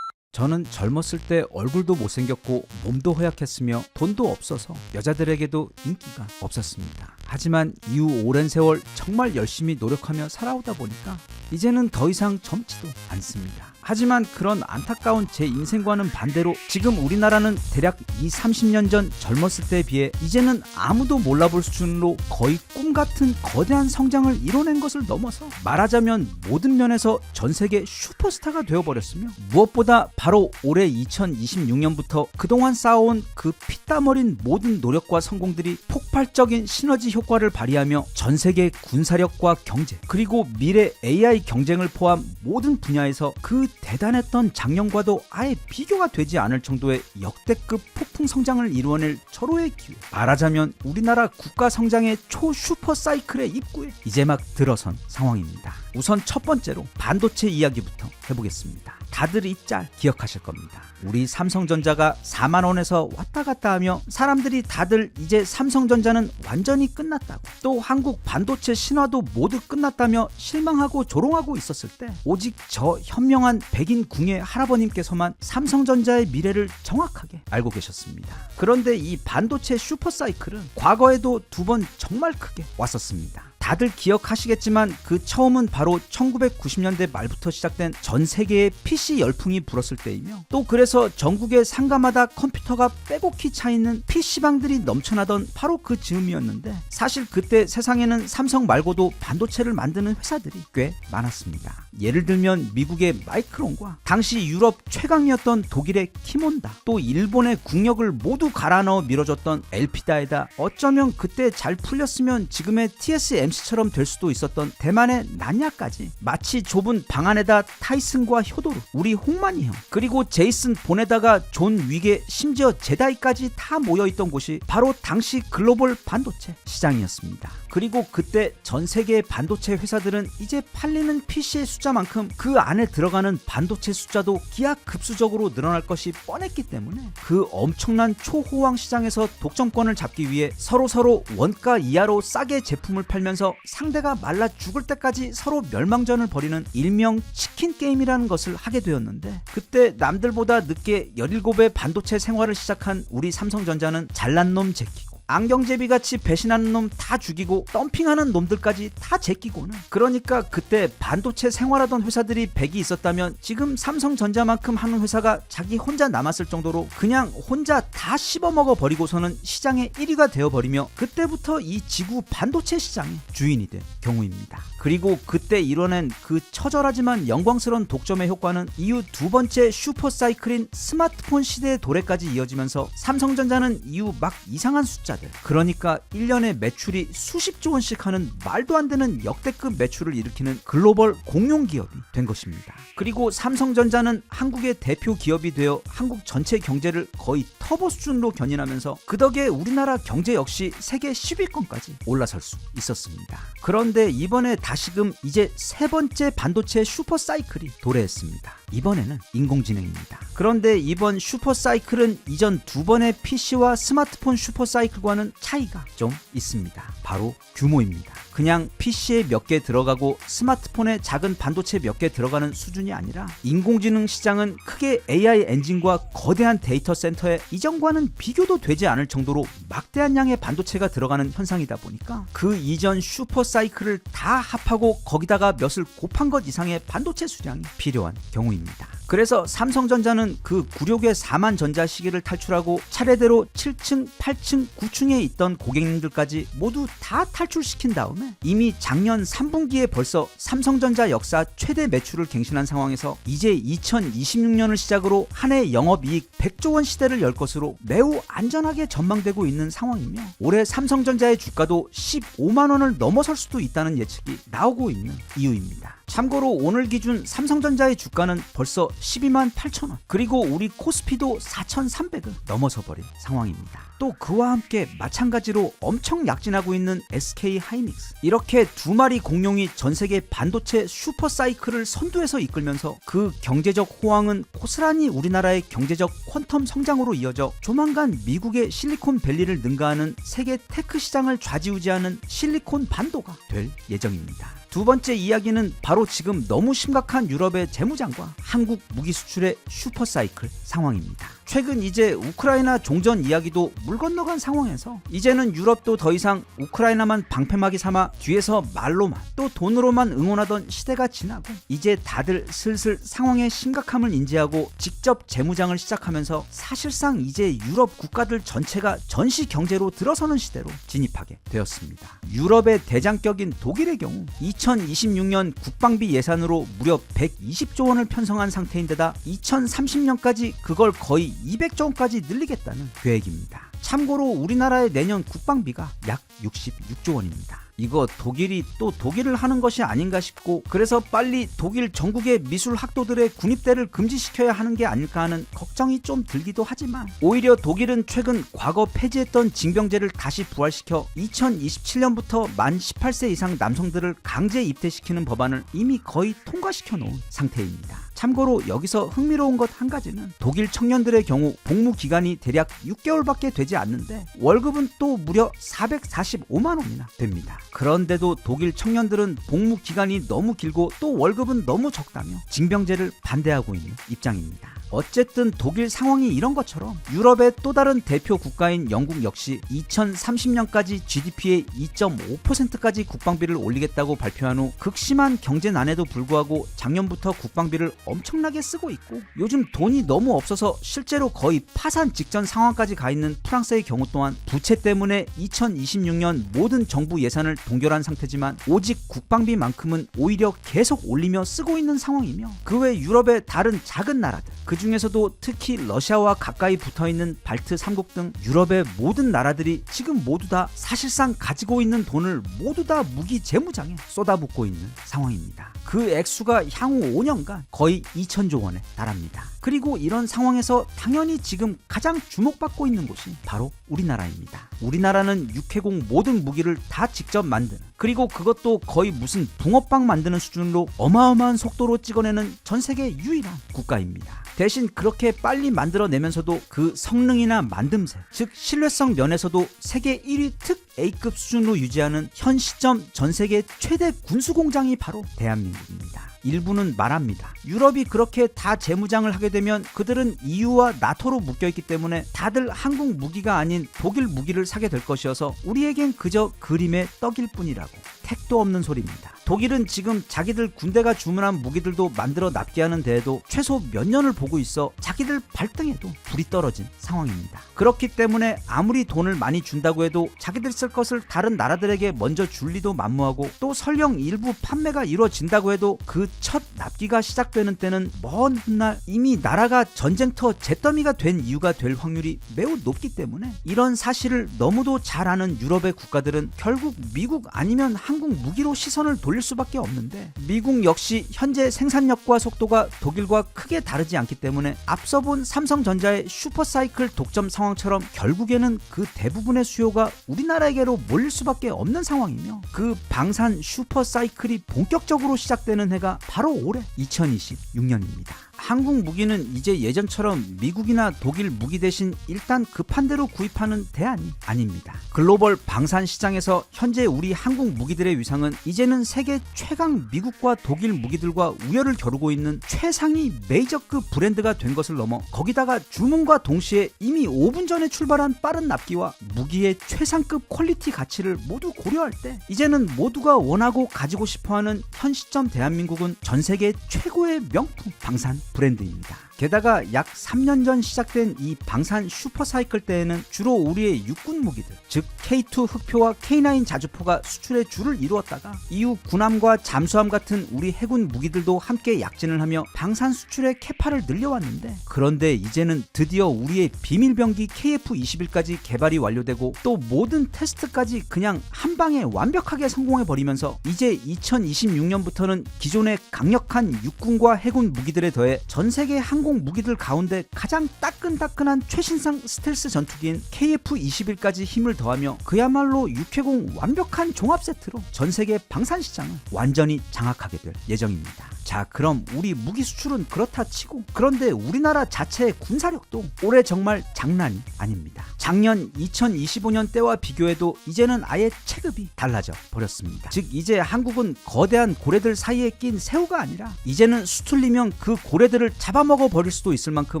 저는 젊었을 때 얼굴도 못생겼고 몸도 허약했으며 돈도 없어서 여자들에게도 인기가 없었습니다. 하지만 이후 오랜 세월 정말 열심히 노력하며 살아오다 보니까 이제는 더 이상 젊지도 않습니다. 하지만 그런 안타까운 제 인생과는 반대로 지금 우리나라는 대략 30년 전 젊었을 때에 비해 이제는 아무도 몰라볼 수준으로 거의 꿈같은 거대한 성장을 이뤄낸 것을 넘어서 말하자면 모든 면에서 전 세계 슈퍼스타가 되어버렸으며 무엇보다 바로 올해 2026년부터 그동안 쌓아온 그 피땀 어린 모든 노력과 성공들이 폭발적인 시너지 효과를 발휘하며 전 세계 군사력과 경제 그리고 미래 AI 경쟁을 포함 모든 분야에서 그 대단했던 작년과도 아예 비교가 되지 않을 정도의 역대급 폭풍 성장을 이루어낼 절호의 기회. 말하자면 우리나라 국가 성장의 초슈퍼 사이클의 입구에 이제 막 들어선 상황입니다. 우선 첫 번째로 반도체 이야기부터 해보겠습니다. 다들 이 짤 기억하실 겁니다. 우리 삼성전자가 4만 원에서 왔다 갔다 하며 사람들이 다들 이제 삼성전자는 완전히 끝났다고 또 한국 반도체 신화도 모두 끝났다며 실망하고 조롱하고 있었을 때 오직 저 현명한 백인 궁예 할아버님께서만 삼성전자의 미래를 정확하게 알고 계셨습니다. 그런데 이 반도체 슈퍼사이클은 과거에도 두 번 정말 크게 왔었습니다. 다들 기억하시겠지만 그 처음은 바로 1990년대 말부터 시작된 전 세계의 PC 열풍이 불었을 때이며 또 그래서 전국의 상가마다 컴퓨터가 빼곡히 차있는 PC방들이 넘쳐나던 바로 그 즈음이었는데 사실 그때 세상에는 삼성 말고도 반도체를 만드는 회사들이 꽤 많았습니다. 예를 들면 미국의 마이크론과 당시 유럽 최강이었던 독일의 키몬다 또 일본의 국력을 모두 갈아 넣어 밀어줬던 엘피다에다 어쩌면 그때 잘 풀렸으면 지금의 TSMC처럼 될 수도 있었던 대만의 난야까지 마치 좁은 방 안에다 타이슨과 효도루 우리 홍만이 형 그리고 제이슨 본에다가 존 위게 심지어 제다이까지 다 모여있던 곳이 바로 당시 글로벌 반도체 시장이었습니다. 그리고 그때 전 세계의 반도체 회사들은 이제 팔리는 PC의 숫자만큼 그 안에 들어가는 반도체 숫자도 기하급수적으로 늘어날 것이 뻔했기 때문에 그 엄청난 초호황 시장에서 독점권을 잡기 위해 서로 원가 이하로 싸게 제품을 팔면서 상대가 말라 죽을 때까지 서로 멸망전을 벌이는 일명 치킨 게임이라는 것을 하게 되었는데 그때 남들보다 늦게 17의 반도체 생활을 시작한 우리 삼성전자는 잘난 놈 제끼고 안경제비같이 배신하는 놈 다 죽이고 덤핑하는 놈들까지 다 제끼고는. 그러니까 그때 반도체 생활하던 회사들이 100이 있었다면 지금 삼성전자만큼 하는 회사가 자기 혼자 남았을 정도로 그냥 혼자 다 씹어먹어 버리고서는 시장의 1위가 되어버리며 그때부터 이 지구 반도체 시장의 주인이 된 경우입니다. 그리고 그때 이뤄낸 그 처절하지만 영광스러운 독점의 효과는 이후 두 번째 슈퍼사이클인 스마트폰 시대의 도래까지 이어지면서 삼성전자는 이후 막 이상한 숫자들, 그러니까 1년에 매출이 수십조 원씩 하는 말도 안 되는 역대급 매출을 일으키는 글로벌 공룡 기업이 된 것입니다. 그리고 삼성전자는 한국의 대표 기업이 되어 한국 전체 경제를 거의 터보 수준으로 견인하면서 그 덕에 우리나라 경제 역시 세계 10위권까지 올라설 수 있었습니다. 그런데 이번에 다시금 이제 세 번째 반도체 슈퍼사이클이 도래했습니다. 이번에는 인공지능입니다. 그런데 이번 슈퍼사이클은 이전 두 번의 PC와 스마트폰 슈퍼사이클과는 차이가 좀 있습니다. 바로 규모입니다. 그냥 PC에 몇 개 들어가고 스마트폰에 작은 반도체 몇 개 들어가는 수준이 아니라 인공지능 시장은 크게 AI 엔진과 거대한 데이터 센터에 이전과는 비교도 되지 않을 정도로 막대한 양의 반도체가 들어가는 현상이다 보니까 그 이전 슈퍼사이클을 다 합하고 거기다가 몇을 곱한 것 이상의 반도체 수량이 필요한 경우입니다. 그래서 삼성전자는 그 굴욕의 4만 전자 시기를 탈출하고 차례대로 7층, 8층, 9층에 있던 고객님들까지 모두 다 탈출시킨 다음에 이미 작년 3분기에 벌써 삼성전자 역사 최대 매출을 갱신한 상황에서 이제 2026년을 시작으로 한 해 영업이익 100조 원 시대를 열 것으로 매우 안전하게 전망되고 있는 상황이며 올해 삼성전자의 주가도 15만 원을 넘어설 수도 있다는 예측이 나오고 있는 이유입니다. 참고로 오늘 기준 삼성전자의 주가는 벌써 12만 8천 원, 그리고 우리 코스피도 4,300을 넘어서 버린 상황입니다. 또 그와 함께 마찬가지로 엄청 약진하고 있는 SK 하이닉스, 이렇게 두 마리 공룡이 전세계 반도체 슈퍼사이클을 선두에서 이끌면서 그 경제적 호황은 고스란히 우리나라의 경제적 퀀텀 성장으로 이어져 조만간 미국의 실리콘밸리를 능가하는 세계 테크 시장을 좌지우지하는 실리콘 반도가 될 예정입니다. 두 번째 이야기는 바로 지금 너무 심각한 유럽의 재무장과 한국 무기 수출의 슈퍼사이클 상황입니다. 최근 이제 우크라이나 종전 이야기도 물 건너간 상황에서 이제는 유럽도 더 이상 우크라이나만 방패막이 삼아 뒤에서 말로만 또 돈으로만 응원하던 시대가 지나고 이제 다들 슬슬 상황의 심각함을 인지하고 직접 재무장을 시작하면서 사실상 이제 유럽 국가들 전체가 전시 경제로 들어서는 시대로 진입하게 되었습니다. 유럽의 대장격인 독일의 경우 2026년 국방비 예산으로 무려 120조 원을 편성한 상태인데다 2030년까지 그걸 거의 200조 원까지 늘리겠다는 계획입니다. 참고로 우리나라의 내년 국방비가 약 66조 원입니다. 이거 독일이 또 독일을 하는 것이 아닌가 싶고, 그래서 빨리 독일 전국의 미술 학도들의 군입대를 금지시켜야 하는 게 아닐까 하는 걱정이 좀 들기도 하지만, 오히려 독일은 최근 과거 폐지했던 징병제를 다시 부활시켜 2027년부터 만 18세 이상 남성들을 강제 입대시키는 법안을 이미 거의 통과시켜 놓은 상태입니다. 참고로 여기서 흥미로운 것 한 가지는 독일 청년들의 경우 복무 기간이 대략 6개월밖에 되지 않는데 월급은 또 무려 445만 원이나 됩니다. 그런데도 독일 청년들은 복무 기간이 너무 길고 또 월급은 너무 적다며 징병제를 반대하고 있는 입장입니다. 어쨌든 독일 상황이 이런 것처럼 유럽의 또 다른 대표 국가인 영국 역시 2030년까지 GDP의 2.5%까지 국방비를 올리겠다고 발표한 후 극심한 경제난에도 불구하고 작년부터 국방비를 엄청나게 쓰고 있고, 요즘 돈이 너무 없어서 실제로 거의 파산 직전 상황까지 가 있는 프랑스의 경우 또한 부채 때문에 2026년 모든 정부 예산을 동결한 상태지만 오직 국방비만큼은 오히려 계속 올리며 쓰고 있는 상황이며, 그 외 유럽의 다른 작은 나라들, 그 중에서도 특히 러시아와 가까이 붙어있는 발트 3국 등 유럽의 모든 나라들이 지금 모두 다 사실상 가지고 있는 돈을 모두 다 무기 재무장에 쏟아붓고 있는 상황입니다. 그 액수가 향후 5년간 거의 2천조 원에 달합니다. 그리고 이런 상황에서 당연히 지금 가장 주목받고 있는 곳이 바로 우리나라입니다. 우리나라는 육해공 모든 무기를 다 직접 만드는, 그리고 그것도 거의 무슨 붕어빵 만드는 수준으로 어마어마한 속도로 찍어내는 전 세계 유일한 국가입니다. 대신 그렇게 빨리 만들어내면서도 그 성능이나 만듦새, 즉 신뢰성 면에서도 세계 1위 특 A급 수준으로 유지하는 현 시점 전 세계 최대 군수공장이 바로 대한민국입니다. 일부는 말합니다. 유럽이 그렇게 다 재무장을 하게 되면 그들은 EU와 나토로 묶여있기 때문에 다들 한국 무기가 아닌 독일 무기를 사게 될 것이어서 우리에겐 그저 그림의 떡일 뿐이라고. 택도 없는 소리입니다. 독일은 지금 자기들 군대가 주문한 무기들도 만들어 납기하는 데에도 최소 몇 년을 보고 있어 자기들 발등에도 불이 떨어진 상황입니다. 그렇기 때문에 아무리 돈을 많이 준다고 해도 자기들 쓸 것을 다른 나라들에게 먼저 줄 리도 만무하고, 또 설령 일부 판매가 이루어진다고 해도 그 첫 납기가 시작되는 때는 먼 훗날 이미 나라가 전쟁터 잿더미가 된 이유가 될 확률이 매우 높기 때문에 이런 사실을 너무도 잘 아는 유럽의 국가들은 결국 미국 아니면 한국 무기로 시선을 돌릴 수밖에 없는데, 미국 역시 현재 생산력과 속도가 독일과 크게 다르지 않기 때문에 앞서 본 삼성전자의 슈퍼사이클 독점 상황처럼 결국에는 그 대부분의 수요가 우리나라에게로 몰릴 수밖에 없는 상황이며, 그 방산 슈퍼사이클이 본격적으로 시작되는 해가 바로 올해 2026년입니다. 한국 무기는 이제 예전처럼 미국이나 독일 무기 대신 일단 급한 대로 구입하는 대안이 아닙니다. 글로벌 방산 시장에서 현재 우리 한국 무기들의 위상은 이제는 세계 최강 미국과 독일 무기들과 우열을 겨루고 있는 최상위 메이저급 브랜드가 된 것을 넘어, 거기다가 주문과 동시에 이미 5분 전에 출발한 빠른 납기와 무기의 최상급 퀄리티 가치를 모두 고려할 때 이제는 모두가 원하고 가지고 싶어하는 현 시점 대한민국은 전 세계 최고의 명품 방산 브랜드입니다. 게다가 약 3년 전 시작된 이 방산 슈퍼사이클 때에는 주로 우리의 육군 무기들, 즉 K2 흑표와 K9 자주포가 수출의 주를 이루었다가 이후 군함과 잠수함 같은 우리 해군 무기들도 함께 약진을 하며 방산 수출의 캐파를 늘려왔는데, 그런데 이제는 드디어 우리의 비밀병기 KF-21까지 개발이 완료되고 또 모든 테스트까지 그냥 한 방에 완벽하게 성공해버리면서 이제 2026년부터는 기존의 강력한 육군과 해군 무기들에 더해 전 세계 항공 무기들 가운데 가장 따끈따끈한 최신상 스텔스 전투기인 KF-21까지 힘을 더하며 그야말로 육해공 완벽한 종합 세트로 전 세계 방산 시장을 완전히 장악하게 될 예정입니다. 자, 그럼 우리 무기 수출은 그렇다 치고, 그런데 우리나라 자체의 군사력도 올해 정말 장난이 아닙니다. 작년 2025년 때와 비교해도 이제는 아예 체급이 달라져 버렸습니다. 즉 이제 한국은 거대한 고래들 사이에 낀 새우가 아니라 이제는 수틀리면 그 고래들을 잡아먹어 버릴 수도 있을 만큼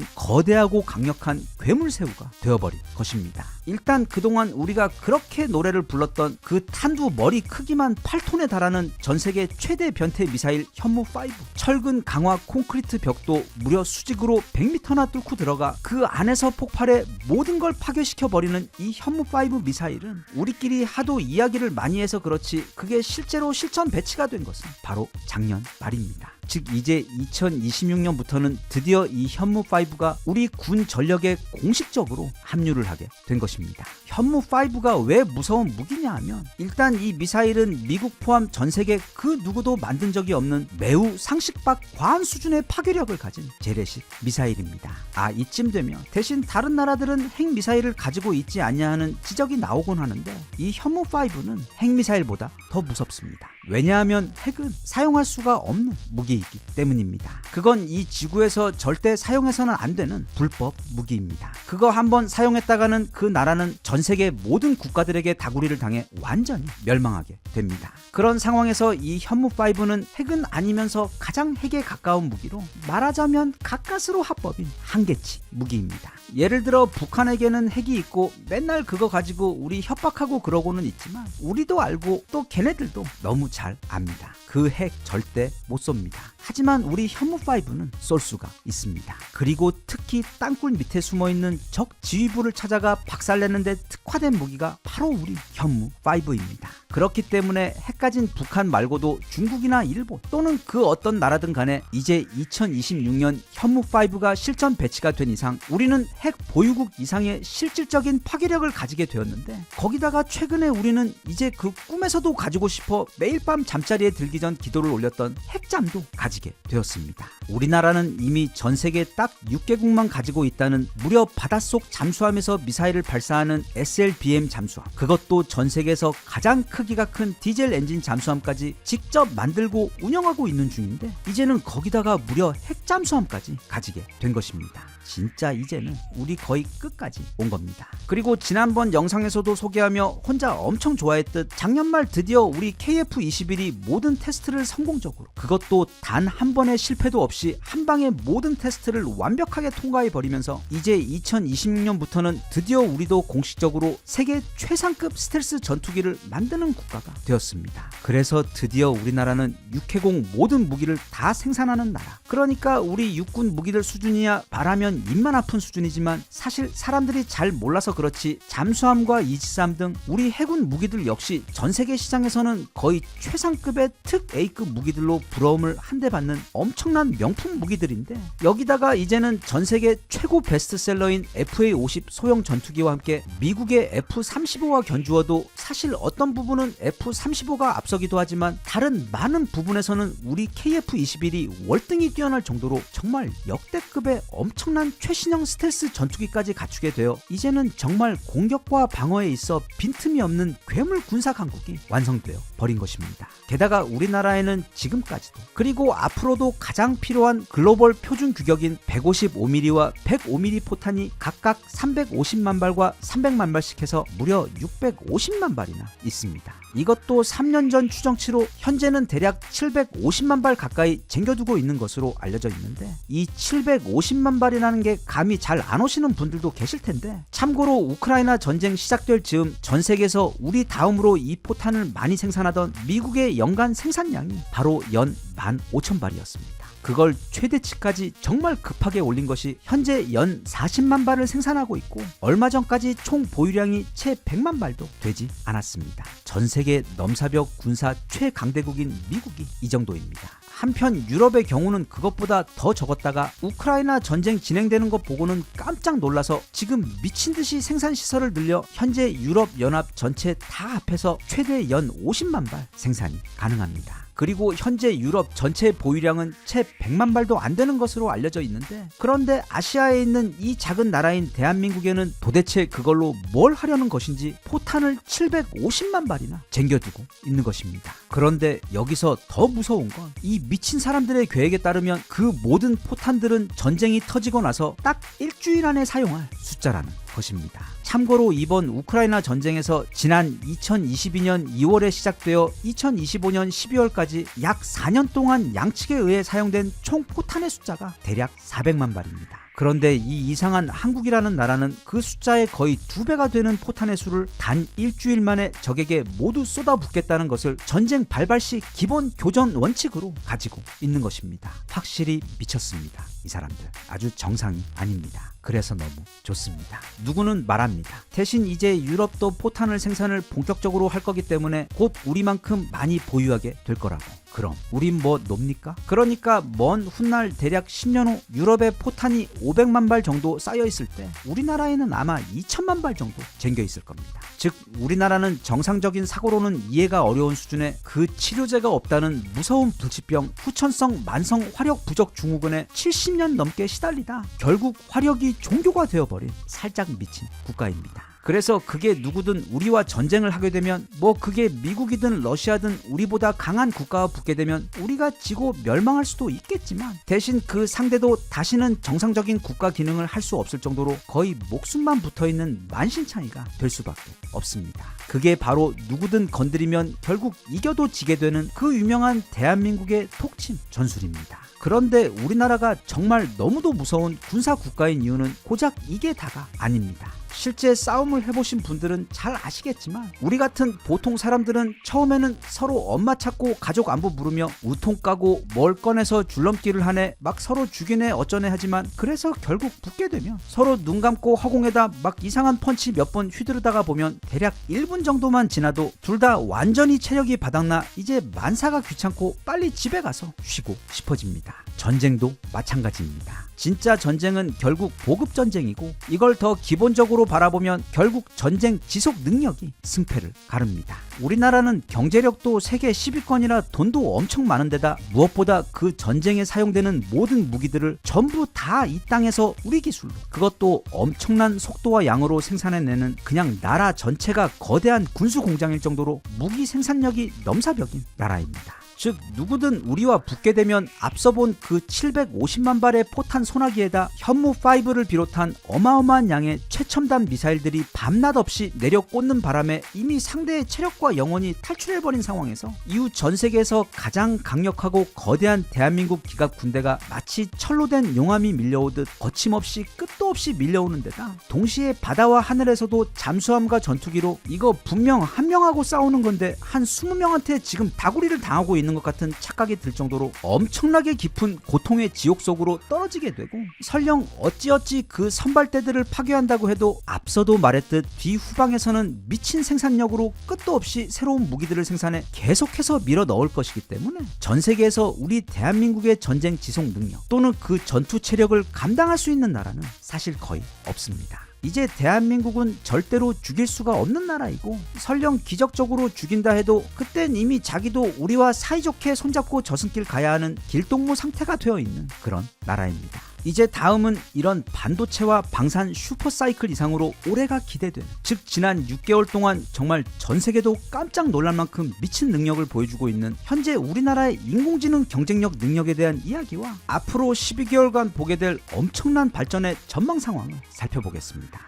거대하고 강력한 괴물새우가 되어버릴 것입니다. 일단 그동안 우리가 그렇게 노래를 불렀던 그 탄두 머리 크기만 8톤에 달하는 전세계 최대 변태 미사일 현무5, 철근 강화 콘크리트 벽도 무려 수직으로 100m나 뚫고 들어가 그 안에서 폭발해 모든 걸 파괴시켜버리는 이 현무5 미사일은 우리끼리 하도 이야기를 많이 해서 그렇지 그게 실제로 실전 배치가 된 것은 바로 작년 말입니다. 즉 이제 2026년부터는 드디어 이 현무5가 우리 군 전력에 공식적으로 합류를 하게 된 것입니다. 현무5가 왜 무서운 무기냐 하면, 일단 이 미사일은 미국 포함 전 세계 그 누구도 만든 적이 없는 매우 상식 밖 과한 수준의 파괴력을 가진 재래식 미사일입니다. 이쯤 되면 대신 다른 나라들은 핵미사일을 가지고 있지 않냐 하는 지적이 나오곤 하는데, 이 현무5는 핵미사일보다 더 무섭습니다. 왜냐하면 핵은 사용할 수가 없는 무기이기 때문입니다. 그건 이 지구에서 절대 사용해서는 안 되는 불법 무기입니다. 그거 한번 사용했다가는 그 나라는 전 세계 모든 국가들에게 다구리를 당해 완전히 멸망하게 됩니다. 그런 상황에서 이 현무5는 핵은 아니면서 가장 핵에 가까운 무기로, 말하자면 가까스로 합법인 한계치 무기입니다. 예를 들어 북한에게는 핵이 있고 맨날 그거 가지고 우리 협박하고 그러고는 있지만, 우리도 알고 또 걔네들도 너무 잘 압니다. 그 핵 절대 못 쏩니다. 하지만 우리 현무5는 쏠 수가 있습니다. 그리고 특히 땅굴 밑에 숨어있는 적 지휘부를 찾아가 박살내는 데 특화된 무기가 바로 우리 현무5입니다. 그렇기 때문에 핵 가진 북한 말고도 중국이나 일본 또는 그 어떤 나라든 간에 이제 2026년 현무5가 실전 배치가 된 이상 우리는 핵 보유국 이상의 실질적인 파괴력을 가지게 되었는데, 거기다가 최근에 우리는 이제 그 꿈에서도 가지고 싶어 매일 밤 잠자리에 들기 전 기도를 올렸던 핵잠도 가지게 되었습니다. 우리나라는 이미 전 세계 딱 6개국만 가지고 있다는 무려 바닷속 잠수함에서 미사일을 발사하는 SLBM 잠수함, 그것도 전 세계에서 가장 크기가 큰 디젤 엔진 잠수함까지 직접 만들고 운영하고 있는 중인데, 이제는 거기다가 무려 핵잠수함까지 가지게 된 것입니다. 진짜 이제는 우리 거의 끝까지 온 겁니다. 그리고 지난번 영상에서도 소개하며 혼자 엄청 좋아했듯 작년 말 드디어 우리 KF-21이 모든 테스트를 성공적으로, 그것도 단 한 번의 실패도 없이 한 방에 모든 테스트를 완벽하게 통과해 버리면서 이제 2026년부터는 드디어 우리도 공식적으로 세계 최상급 스텔스 전투기를 만드는 국가가 되었습니다. 그래서 드디어 우리나라는 육해공 모든 무기를 다 생산하는 나라. 그러니까 우리 육군 무기들 수준이야 말하면 입만 아픈 수준이지만 사실 사람들이 잘 몰라서 그렇지 잠수함과 이지스함 등 우리 해군 무기들 역시 전 세계 시장에서는 거의 최상급의 특 A급 무기들로 부러움을 한데 받는 엄청난 명품 무기들인데, 여기다가 이제는 전 세계 최고 베스트셀러인 FA-50 소형 전투기와 함께 미국의 F-35와 견주어도 사실 어떤 부분은 F-35가 앞서기도 하지만 다른 많은 부분에서는 우리 KF-21이 월등히 뛰어날 정도로 정말 역대급의 엄청난 최신형 스텔스 전투기까지 갖추게 되어 이제는 정말 공격과 방어에 있어 빈틈이 없는 괴물 군사 강국이 완성되어 버린 것입니다. 게다가 우리나라에는 지금까지도 그리고 앞으로도 가장 필요한 글로벌 표준 규격인 155mm와 105mm 포탄이 각각 350만 발과 300만 발씩 해서 무려 650만 발이나 있습니다. 이것도 3년 전 추정치로 현재는 대략 750만 발 가까이 쟁겨두고 있는 것으로 알려져 있는데, 이 750만 발이라는 게 감이 잘 안 오시는 분들도 계실 텐데, 참고로 우크라이나 전쟁 시작될 즈음 전 세계에서 우리 다음으로 이 포탄을 많이 생산하던 미국의 연간 생산량이 바로 연 15,000발이었습니다. 그걸 최대치까지 정말 급하게 올린 것이 현재 연 40만 발을 생산하고 있고, 얼마 전까지 총 보유량이 채 100만 발도 되지 않았습니다. 전 세계 넘사벽 군사 최강대국인 미국이 이 정도입니다. 한편 유럽의 경우는 그것보다 더 적었다가 우크라이나 전쟁 진행되는 것 보고는 깜짝 놀라서 지금 미친듯이 생산시설을 늘려 현재 유럽연합 전체 다 합해서 최대 연 50만 발 생산이 가능합니다. 그리고 현재 유럽 전체 보유량은 채 100만 발도 안 되는 것으로 알려져 있는데, 그런데 아시아에 있는 이 작은 나라인 대한민국에는 도대체 그걸로 뭘 하려는 것인지 포탄을 750만 발이나 쟁겨두고 있는 것입니다. 그런데 여기서 더 무서운 건 이 미친 사람들의 계획에 따르면 그 모든 포탄들은 전쟁이 터지고 나서 딱 일주일 안에 사용할 숫자라는 것입니다. 참고로 이번 우크라이나 전쟁에서 지난 2022년 2월에 시작되어 2025년 12월까지 약 4년 동안 양측에 의해 사용된 총 포탄의 숫자가 대략 400만 발입니다. 그런데 이 이상한 한국이라는 나라는 그 숫자의 거의 2배가 되는 포탄의 수를 단 일주일 만에 적에게 모두 쏟아붓겠다는 것을 전쟁 발발 시 기본 교전 원칙으로 가지고 있는 것입니다. 확실히 미쳤습니다. 이 사람들 아주 정상이 아닙니다. 그래서 너무 좋습니다. 누구는 말합니다. 대신 이제 유럽도 포탄을 생산을 본격적으로 할 거기 때문에 곧 우리만큼 많이 보유하게 될 거라고. 그럼 우린 뭐 놉니까? 그러니까 먼 훗날 대략 10년 후 유럽의 포탄이 500만 발 정도 쌓여 있을 때 우리나라에는 아마 2천만 발 정도 쟁겨 있을 겁니다. 즉 우리나라는 정상적인 사고로는 이해가 어려운 수준의 그 치료제가 없다는 무서운 불치병 후천성 만성 화력 부족 증후군에 70년 넘게 시달리다 결국 화력이 종교가 되어버린 살짝 미친 국가입니다. 그래서 그게 누구든 우리와 전쟁을 하게 되면 뭐 그게 미국이든 러시아든 우리보다 강한 국가와 붙게 되면 우리가 지고 멸망할 수도 있겠지만 대신 그 상대도 다시는 정상적인 국가 기능을 할 수 없을 정도로 거의 목숨만 붙어있는 만신창이가 될 수밖에 없습니다. 그게 바로 누구든 건드리면 결국 이겨도 지게 되는 그 유명한 대한민국의 독침 전술입니다. 그런데 우리나라가 정말 너무도 무서운 군사 국가인 이유는 고작 이게 다가 아닙니다. 실제 싸움을 해보신 분들은 잘 아시겠지만 우리 같은 보통 사람들은 처음에는 서로 엄마 찾고 가족 안부 물으며 우통 까고 뭘 꺼내서 줄넘기를 하네 막 서로 죽이네 어쩌네 하지만 그래서 결국 붙게 되면 서로 눈 감고 허공에다 막 이상한 펀치 몇 번 휘두르다가 보면 대략 1분 정도만 지나도 둘 다 완전히 체력이 바닥나 이제 만사가 귀찮고 빨리 집에 가서 쉬고 싶어집니다. 전쟁도 마찬가지입니다. 진짜 전쟁은 결국 보급 전쟁이고 이걸 더 기본적으로 바라보면 결국 전쟁 지속 능력이 승패를 가릅니다. 우리나라는 경제력도 세계 10위권이라 돈도 엄청 많은데다 무엇보다 그 전쟁에 사용되는 모든 무기들을 전부 다 이 땅에서 우리 기술로 그것도 엄청난 속도와 양으로 생산해내는 그냥 나라 전체가 거대한 군수 공장일 정도로 무기 생산력이 넘사벽인 나라입니다. 즉 누구든 우리와 붙게 되면 앞서 본 그 750만 발의 포탄 소나기에다 현무5를 비롯한 어마어마한 양의 최첨단 미사일들이 밤낮 없이 내려 꽂는 바람에 이미 상대의 체력과 영혼이 탈출해버린 상황에서 이후 전 세계에서 가장 강력하고 거대한 대한민국 기갑 군대가 마치 철로 된 용암이 밀려오듯 거침없이 끝도 없이 밀려오는 데다 동시에 바다와 하늘에서도 잠수함과 전투기로 이거 분명 한 명하고 싸우는 건데 한 20명한테 지금 다구리를 당하고 있는 것 같은 착각이 들 정도로 엄청나게 깊은 고통의 지옥 속으로 떨어지게 되고, 설령 어찌어찌 그 선발대들을 파괴한다고 해도 앞서도 말했듯 뒤후방에서는 미친 생산력으로 끝도 없이 새로운 무기들을 생산해 계속해서 밀어 넣을 것이기 때문에 전 세계에서 우리 대한민국의 전쟁 지속 능력 또는 그 전투 체력을 감당할 수 있는 나라는 사실 거의 없습니다. 이제 대한민국은 절대로 죽일 수가 없는 나라이고, 설령 기적적으로 죽인다 해도 그땐 이미 자기도 우리와 사이좋게 손잡고 저승길 가야 하는 길동무 상태가 되어 있는 그런 나라입니다. 이제 다음은 이런 반도체와 방산 슈퍼사이클 이상으로 올해가 기대된, 즉 지난 6개월 동안 정말 전 세계도 깜짝 놀랄 만큼 미친 능력을 보여주고 있는 현재 우리나라의 인공지능 경쟁력 능력에 대한 이야기와 앞으로 12개월간 보게 될 엄청난 발전의 전망 상황을 살펴보겠습니다.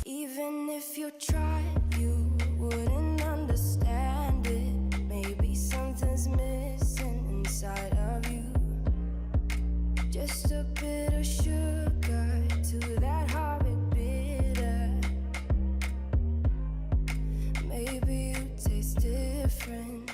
Even if you tried, you wouldn't understand it. Maybe something's missing inside of you. Just a bit of sugar to that horrid bitter. Maybe you taste different.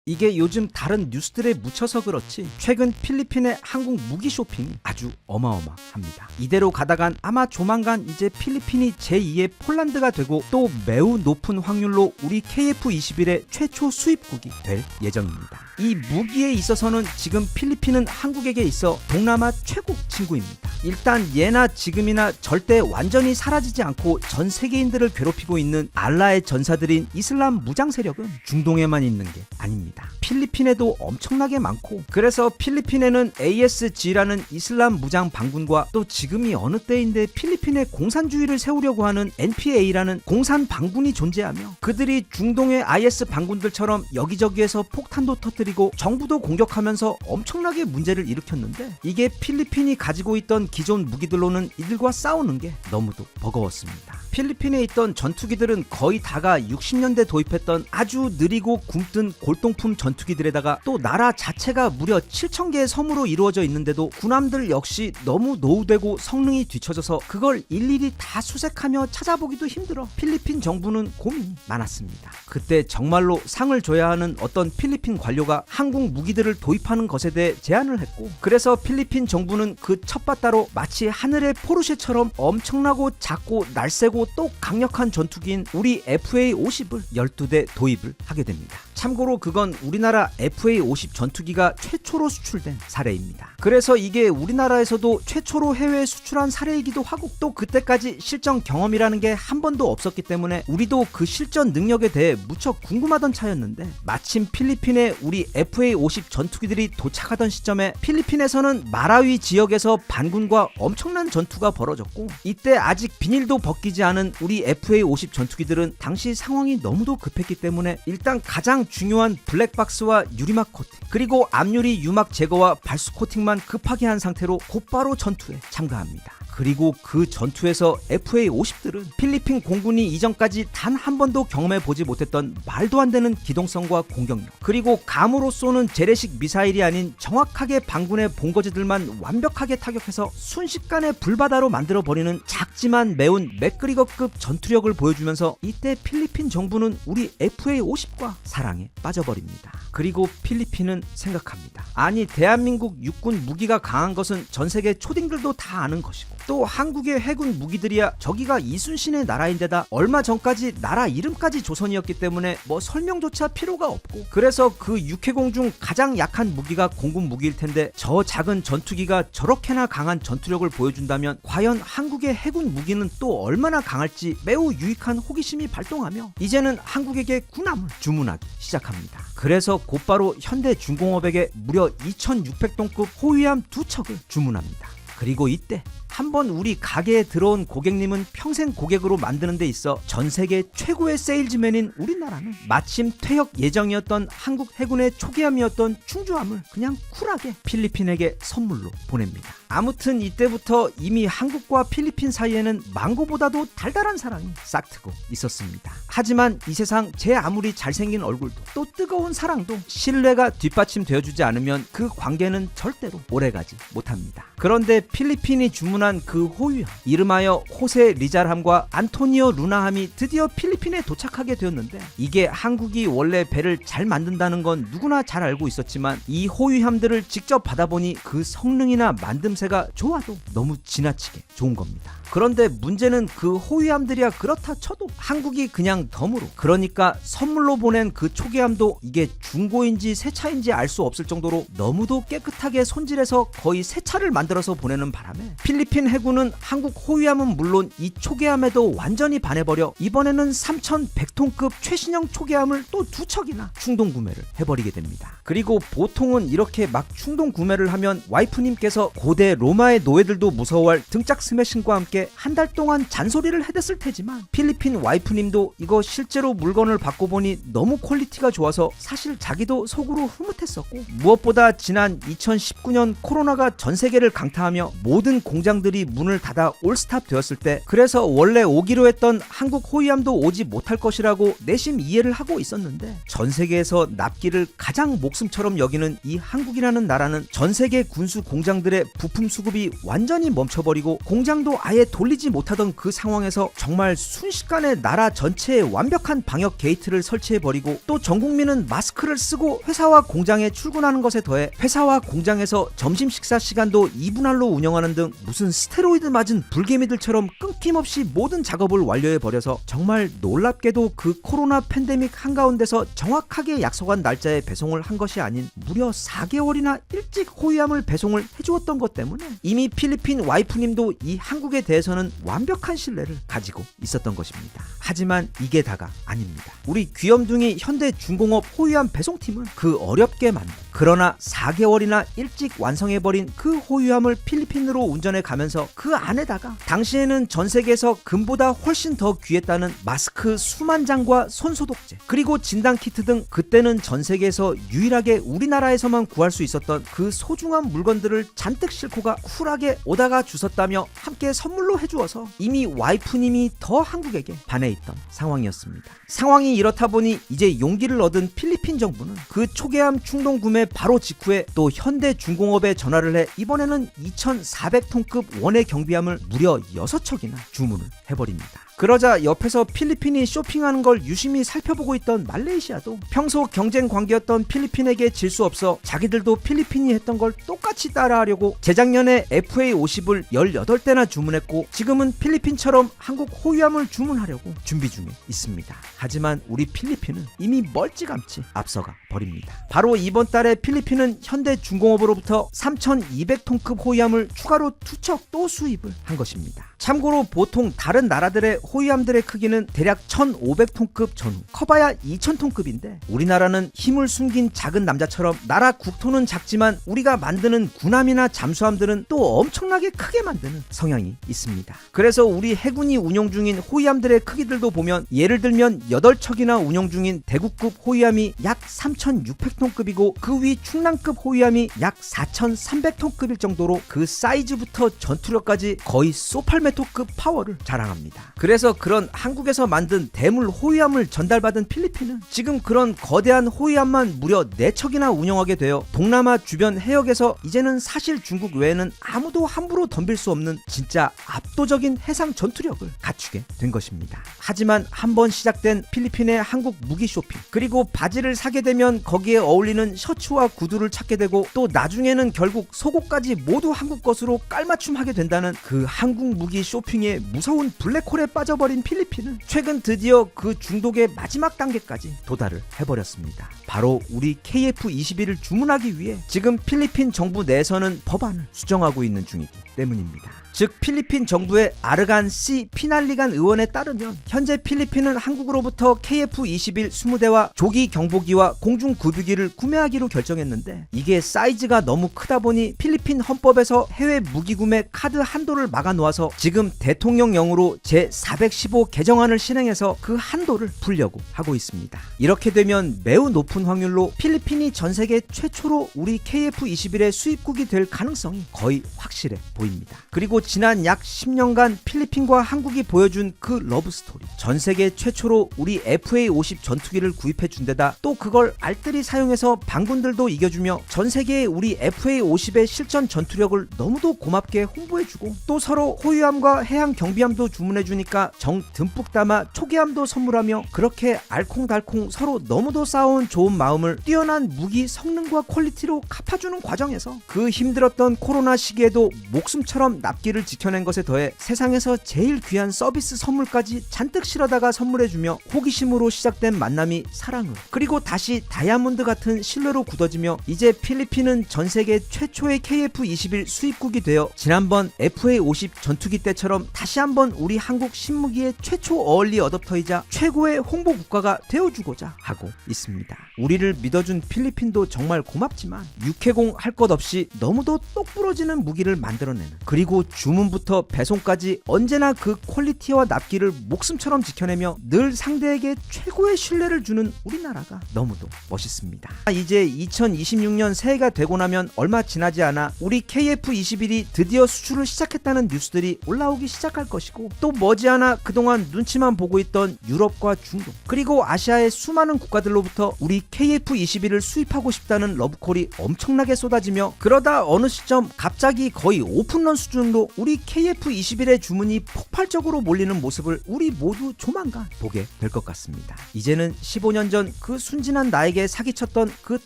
이게 요즘 다른 뉴스들에 묻혀서 그렇지 최근 필리핀의 한국 무기 쇼핑이 아주 어마어마합니다. 이대로 가다간 아마 조만간 이제 필리핀이 제2의 폴란드가 되고 또 매우 높은 확률로 우리 KF-21의 최초 수입국이 될 예정입니다. 이 무기에 있어서는 지금 필리핀은 한국에게 있어 동남아 최고 친구입니다. 일단 예나 지금이나 절대 완전히 사라지지 않고 전 세계인들을 괴롭히고 있는 알라의 전사들인 이슬람 무장 세력은 중동에만 있는 게 아닙니다. 필리핀에도 엄청나게 많고, 그래서 필리핀에는 ASG라는 이슬람 무장 반군과 또 지금이 어느 때인데 필리핀에 공산주의를 세우려고 하는 NPA라는 공산 반군이 존재하며, 그들이 중동의 IS 반군들처럼 여기저기에서 폭탄도 터뜨리고 정부도 공격하면서 엄청나게 문제를 일으켰는데, 이게 필리핀이 가지고 있던 기존 무기들로는 이들과 싸우는 게 너무도 버거웠습니다. 필리핀에 있던 전투기들은 거의 다가 60년대 도입했던 아주 느리고 굼뜬 골동품 전투기들에다가 또 나라 자체가 무려 7,000개의 섬으로 이루어져 있는데도 군함들 역시 너무 노후되고 성능이 뒤처져서 그걸 일일이 다 수색하며 찾아보기도 힘들어 필리핀 정부는 고민이 많았습니다. 그때 정말로 상을 줘야 하는 어떤 필리핀 관료가 한국 무기들을 도입하는 것에 대해 제안을 했고, 그래서 필리핀 정부는 그 첫바따로 마치 하늘의 포르쉐처럼 엄청나고 작고 날쌔고 또 강력한 전투기인 우리 FA-50을 12대 도입을 하게 됩니다. 참고로 그건 우리나라 FA-50 전투기가 최초로 수출된 사례입니다. 그래서 이게 우리나라에서도 최초로 해외에 수출한 사례이기도 하고, 또 그때까지 실전 경험이라는 게 한 번도 없었기 때문에 우리도 그 실전 능력에 대해 무척 궁금하던 차였는데, 마침 필리핀에 우리 FA-50 전투기들이 도착하던 시점에 필리핀에서는 마라위 지역에서 반군과 엄청난 전투가 벌어졌고, 이때 아직 비닐도 벗기지 않은 우리 FA-50 전투기들은 당시 상황이 너무도 급했기 때문에 일단 가장 중요한 블랙박스와 유리막 코팅, 그리고 앞유리 유막 제거와 발수 코팅만 급하게 한 상태로 곧바로 전투에 참가합니다. 그리고 그 전투에서 FA-50들은 필리핀 공군이 이전까지 단 한 번도 경험해보지 못했던 말도 안 되는 기동성과 공격력, 그리고 감으로 쏘는 재래식 미사일이 아닌 정확하게 반군의 본거지들만 완벽하게 타격해서 순식간에 불바다로 만들어버리는 작지만 매운 맥그리거급 전투력을 보여주면서 이때 필리핀 정부는 우리 FA-50과 사랑에 빠져버립니다. 그리고 필리핀은 생각합니다. 아니, 대한민국 육군 무기가 강한 것은 전 세계 초딩들도 다 아는 것이고, 또 한국의 해군 무기들이야 저기가 이순신의 나라인데다 얼마 전까지 나라 이름까지 조선이었기 때문에 뭐 설명조차 필요가 없고, 그래서 그 육해공 중 가장 약한 무기가 공군 무기일 텐데 저 작은 전투기가 저렇게나 강한 전투력을 보여준다면 과연 한국의 해군 무기는 또 얼마나 강할지 매우 유익한 호기심이 발동하며 이제는 한국에게 군함을 주문하기 시작합니다. 그래서 곧바로 현대중공업에게 무려 2600톤급 호위함 2척을 주문합니다. 그리고 이때 한번 우리 가게에 들어온 고객님은 평생 고객으로 만드는 데 있어 전 세계 최고의 세일즈맨인 우리나라는 마침 퇴역 예정이었던 한국 해군의 초기함이었던 충주함을 그냥 쿨하게 필리핀에게 선물로 보냅니다. 아무튼 이때부터 이미 한국과 필리핀 사이에는 망고보다도 달달한 사랑이 싹트고 있었습니다. 하지만 이 세상 제 아무리 잘생긴 얼굴도 또 뜨거운 사랑도 신뢰가 뒷받침되어주지 않으면 그 관계는 절대로 오래가지 못합니다. 그런데 필리핀이 주문한 그 호위함, 이름하여 호세 리잘함과 안토니오 루나함이 드디어 필리핀에 도착하게 되었는데, 이게 한국이 원래 배를 잘 만든다는 건 누구나 잘 알고 있었지만 이 호위함들을 직접 받아보니 그 성능이나 만듦새가 좋아도 너무 지나치게 좋은 겁니다. 그런데 문제는 그 호위함들이야 그렇다 쳐도 한국이 그냥 덤으로, 그러니까 선물로 보낸 그 초기함도 이게 중고인지 새 차인지 알 수 없을 정도로 너무도 깨끗하게 손질해서 거의 새 차를 만들어서 보내는 바람에 필리핀 해군은 한국 호위함은 물론 이 초계함에도 완전히 반해버려 이번에는 3,100톤급 최신형 초계함을 또 2척이나 충동 구매를 해버리게 됩니다. 그리고 보통은 이렇게 막 충동 구매를 하면 와이프님께서 고대 로마의 노예들도 무서워할 등짝 스매싱과 함께 한 달 동안 잔소리를 해댔을 테지만, 필리핀 와이프님도 이거 실제로 물건을 받고 보니 너무 퀄리티가 좋아서 사실 자기도 속으로 흐뭇했었고, 무엇보다 지난 2019년 코로나가 전 세계를 강타하며 모든 공장들이 문을 닫아 올스탑 되었을 때, 그래서 원래 오기로 했던 한국 호위함도 오지 못할 것이라고 내심 이해를 하고 있었는데, 전 세계에서 납기를 가장 목숨처럼 여기는 이 한국이라는 나라는 전 세계 군수 공장들의 부품 수급이 완전히 멈춰버리고 공장도 아예 돌리지 못하던 그 상황에서 정말 순식간에 나라 전체에 완벽한 방역 게이트를 설치해버리고, 또 전 국민은 마스크를 쓰고 회사와 공장에 출근하는 것에 더해 회사와 공장에서 점심 식사 시간도 2분할로 운영하는 등 무슨 스테로이드 맞은 불개미들처럼 끊김없이 모든 작업을 완료해버려서 정말 놀랍게도 그 코로나 팬데믹 한가운데서 정확하게 약속한 날짜에 배송을 한 것이 아닌 무려 4개월이나 일찍 호위함을 배송을 해주었던 것 때문에 이미 필리핀 와이프님도 이 한국에 대해서는 완벽한 신뢰를 가지고 있었던 것입니다. 하지만 이게 다가 아닙니다. 우리 귀염둥이 현대중공업 호위함 배송팀은 그 어렵게 만든, 그러나 4개월이나 일찍 완성해버린 그 호위함을 필리핀으로 운전해 가면서 그 안에다가 당시에는 전 세계에서 금보다 훨씬 더 귀했다는 마스크 수만 장과 손소독제, 그리고 진단키트 등 그때는 전 세계에서 유일하게 우리나라에서만 구할 수 있었던 그 소중한 물건들을 잔뜩 싣고가 쿨하게 오다가 주웠다며 함께 선물로 해주어서 이미 와이프님이 더 한국에게 반해있던 상황이었습니다. 상황이 이렇다 보니 이제 용기를 얻은 필리핀 정부는 그 초계함 충동 구매 바로 직후에 또 현대중공업에 전화를 해 이번에는 2,400톤급 원해 경비함을 무려 6척이나 주문을 해버립니다. 그러자 옆에서 필리핀이 쇼핑하는 걸 유심히 살펴보고 있던 말레이시아도 평소 경쟁 관계였던 필리핀에게 질 수 없어 자기들도 필리핀이 했던 걸 똑같이 따라하려고 재작년에 FA50을 18대나 주문했고, 지금은 필리핀처럼 한국 호위함을 주문하려고 준비 중에 있습니다. 하지만 우리 필리핀은 이미 멀찌감치 앞서가 버립니다. 바로 이번 달에 필리핀은 현대중공업으로부터 3,200톤급 호위함을 추가로 2척 또 수입을 한 것입니다. 참고로 보통 다른 나라들의 호위함들의 크기는 대략 1,500톤급 전후, 커봐야 2,000톤급인데 우리나라는 힘을 숨긴 작은 남자처럼 나라 국토는 작지만 우리가 만드는 군함이나 잠수함들은 또 엄청나게 크게 만드는 성향이 있습니다. 그래서 우리 해군이 운용 중인 호위함들의 크기들도 보면, 예를 들면 8척이나 운용 중인 대구급 호위함이 약 3,600톤급이고 그 위 충남급 호위함이 약 4,300톤급일 정도로 그 사이즈부터 전투력까지 거의 소팔메토급 파워를 자랑합니다. 그래서 그런 한국에서 만든 대물 호위함을 전달받은 필리핀은 지금 그런 거대한 호위함만 무려 4척이나 운영하게 되어 동남아 주변 해역에서 이제는 사실 중국 외에는 아무도 함부로 덤빌 수 없는 진짜 압도적인 해상 전투력을 갖추게 된 것입니다. 하지만 한번 시작된 필리핀의 한국 무기 쇼핑, 그리고 바지를 사게 되면 거기에 어울리는 셔츠와 구두를 찾게 되고, 또 나중에는 결국 속옷까지 모두 한국 것으로 깔맞춤하게 된다는 그 한국 무기 쇼핑의 무서운 블랙홀에 빠져버린 필리핀은 최근 드디어 그 중독의 마지막 단계까지 도달을 해버렸습니다. 바로 우리 KF-21을 주문하기 위해 지금 필리핀 정부 내에서는 법안을 수정하고 있는 중이기 때문입니다. 즉 필리핀 정부의 아르간 C 피날리간 의원에 따르면 현재 필리핀은 한국으로부터 KF-21 20대와 조기 경보기와 공중 구비기를 구매하기로 결정했는데 이게 사이즈가 너무 크다 보니 필리핀 헌법에서 해외 무기 구매 카드 한도를 막아놓아서 지금 대통령령으로 제415 개정안을 실행해서 그 한도를 풀려고 하고 있습니다. 이렇게 되면 매우 높은 확률로 필리핀이 전 세계 최초로 우리 KF-21의 수입국이 될 가능성이 거의 확실해 보입니다. 그리고 지난 약 10년간 필리핀과 한국이 보여준 그 러브스토리, 전 세계 최초로 우리 FA-50 전투기를 구입해준 데다 또 그걸 알뜰히 사용해서 반군들도 이겨주며 전 세계에 우리 FA-50의 실전 전투력을 너무도 고맙게 홍보해주고 또 서로 호위함과 해양 경비함도 주문해주니까 정 듬뿍 담아 초계함도 선물하며 그렇게 알콩달콩 서로 너무도 쌓아온 좋은 마음을 뛰어난 무기 성능과 퀄리티로 갚아주는 과정에서 그 힘들었던 코로나 시기에도 목숨처럼 납기를 지켜낸 것에 더해 세상에서 제일 귀한 서비스 선물까지 잔뜩 실어다가 선물해주며 호기심으로 시작된 만남이 사랑으로 그리고 다시 다이아몬드 같은 신뢰로 굳어지며 이제 필리핀은 전 세계 최초의 KF-21 수입국이 되어 지난번 FA-50 전투기 때처럼 다시 한번 우리 한국 신무기의 최초 어얼리 어댑터이자 최고의 홍보 국가가 되어주고자 하고 있습니다. 우리를 믿어준 필리핀도 정말 고맙지만 육해공 할 것 없이 너무도 똑부러지는 무기를 만들어내는 그리고 주문부터 배송까지 언제나 그 퀄리티와 납기를 목숨처럼 지켜내며 늘 상대에게 최고의 신뢰를 주는 우리나라가 너무도 멋있습니다. 이제 2026년 새해가 되고 나면 얼마 지나지 않아 우리 KF-21이 드디어 수출을 시작했다는 뉴스들이 올라오기 시작할 것이고 또 머지않아 그동안 눈치만 보고 있던 유럽과 중동 그리고 아시아의 수많은 국가들로부터 우리 KF-21을 수입하고 싶다는 러브콜이 엄청나게 쏟아지며 그러다 어느 시점 갑자기 거의 오픈런 수준으로 우리 KF-21의 주문이 폭발적으로 몰리는 모습을 우리 모두 조만간 보게 될 것 같습니다. 이제는 15년 전 그 순진한 나에게 사기쳤던 그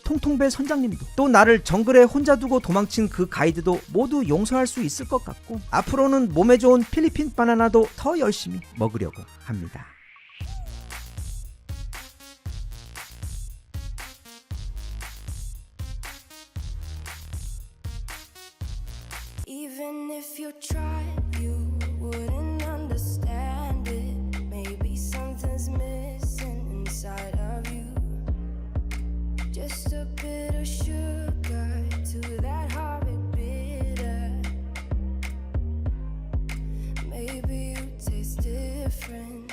통통배 선장님도 또 나를 정글에 혼자 두고 도망친 그 가이드도 모두 용서할 수 있을 것 같고 앞으로는 몸에 좋은 필리핀 바나나도 더 열심히 먹으려고 합니다. Even if you tried, you wouldn't understand it. Maybe something's missing inside of you. Just a bit of sugar to that horrid bitter. Maybe you taste different.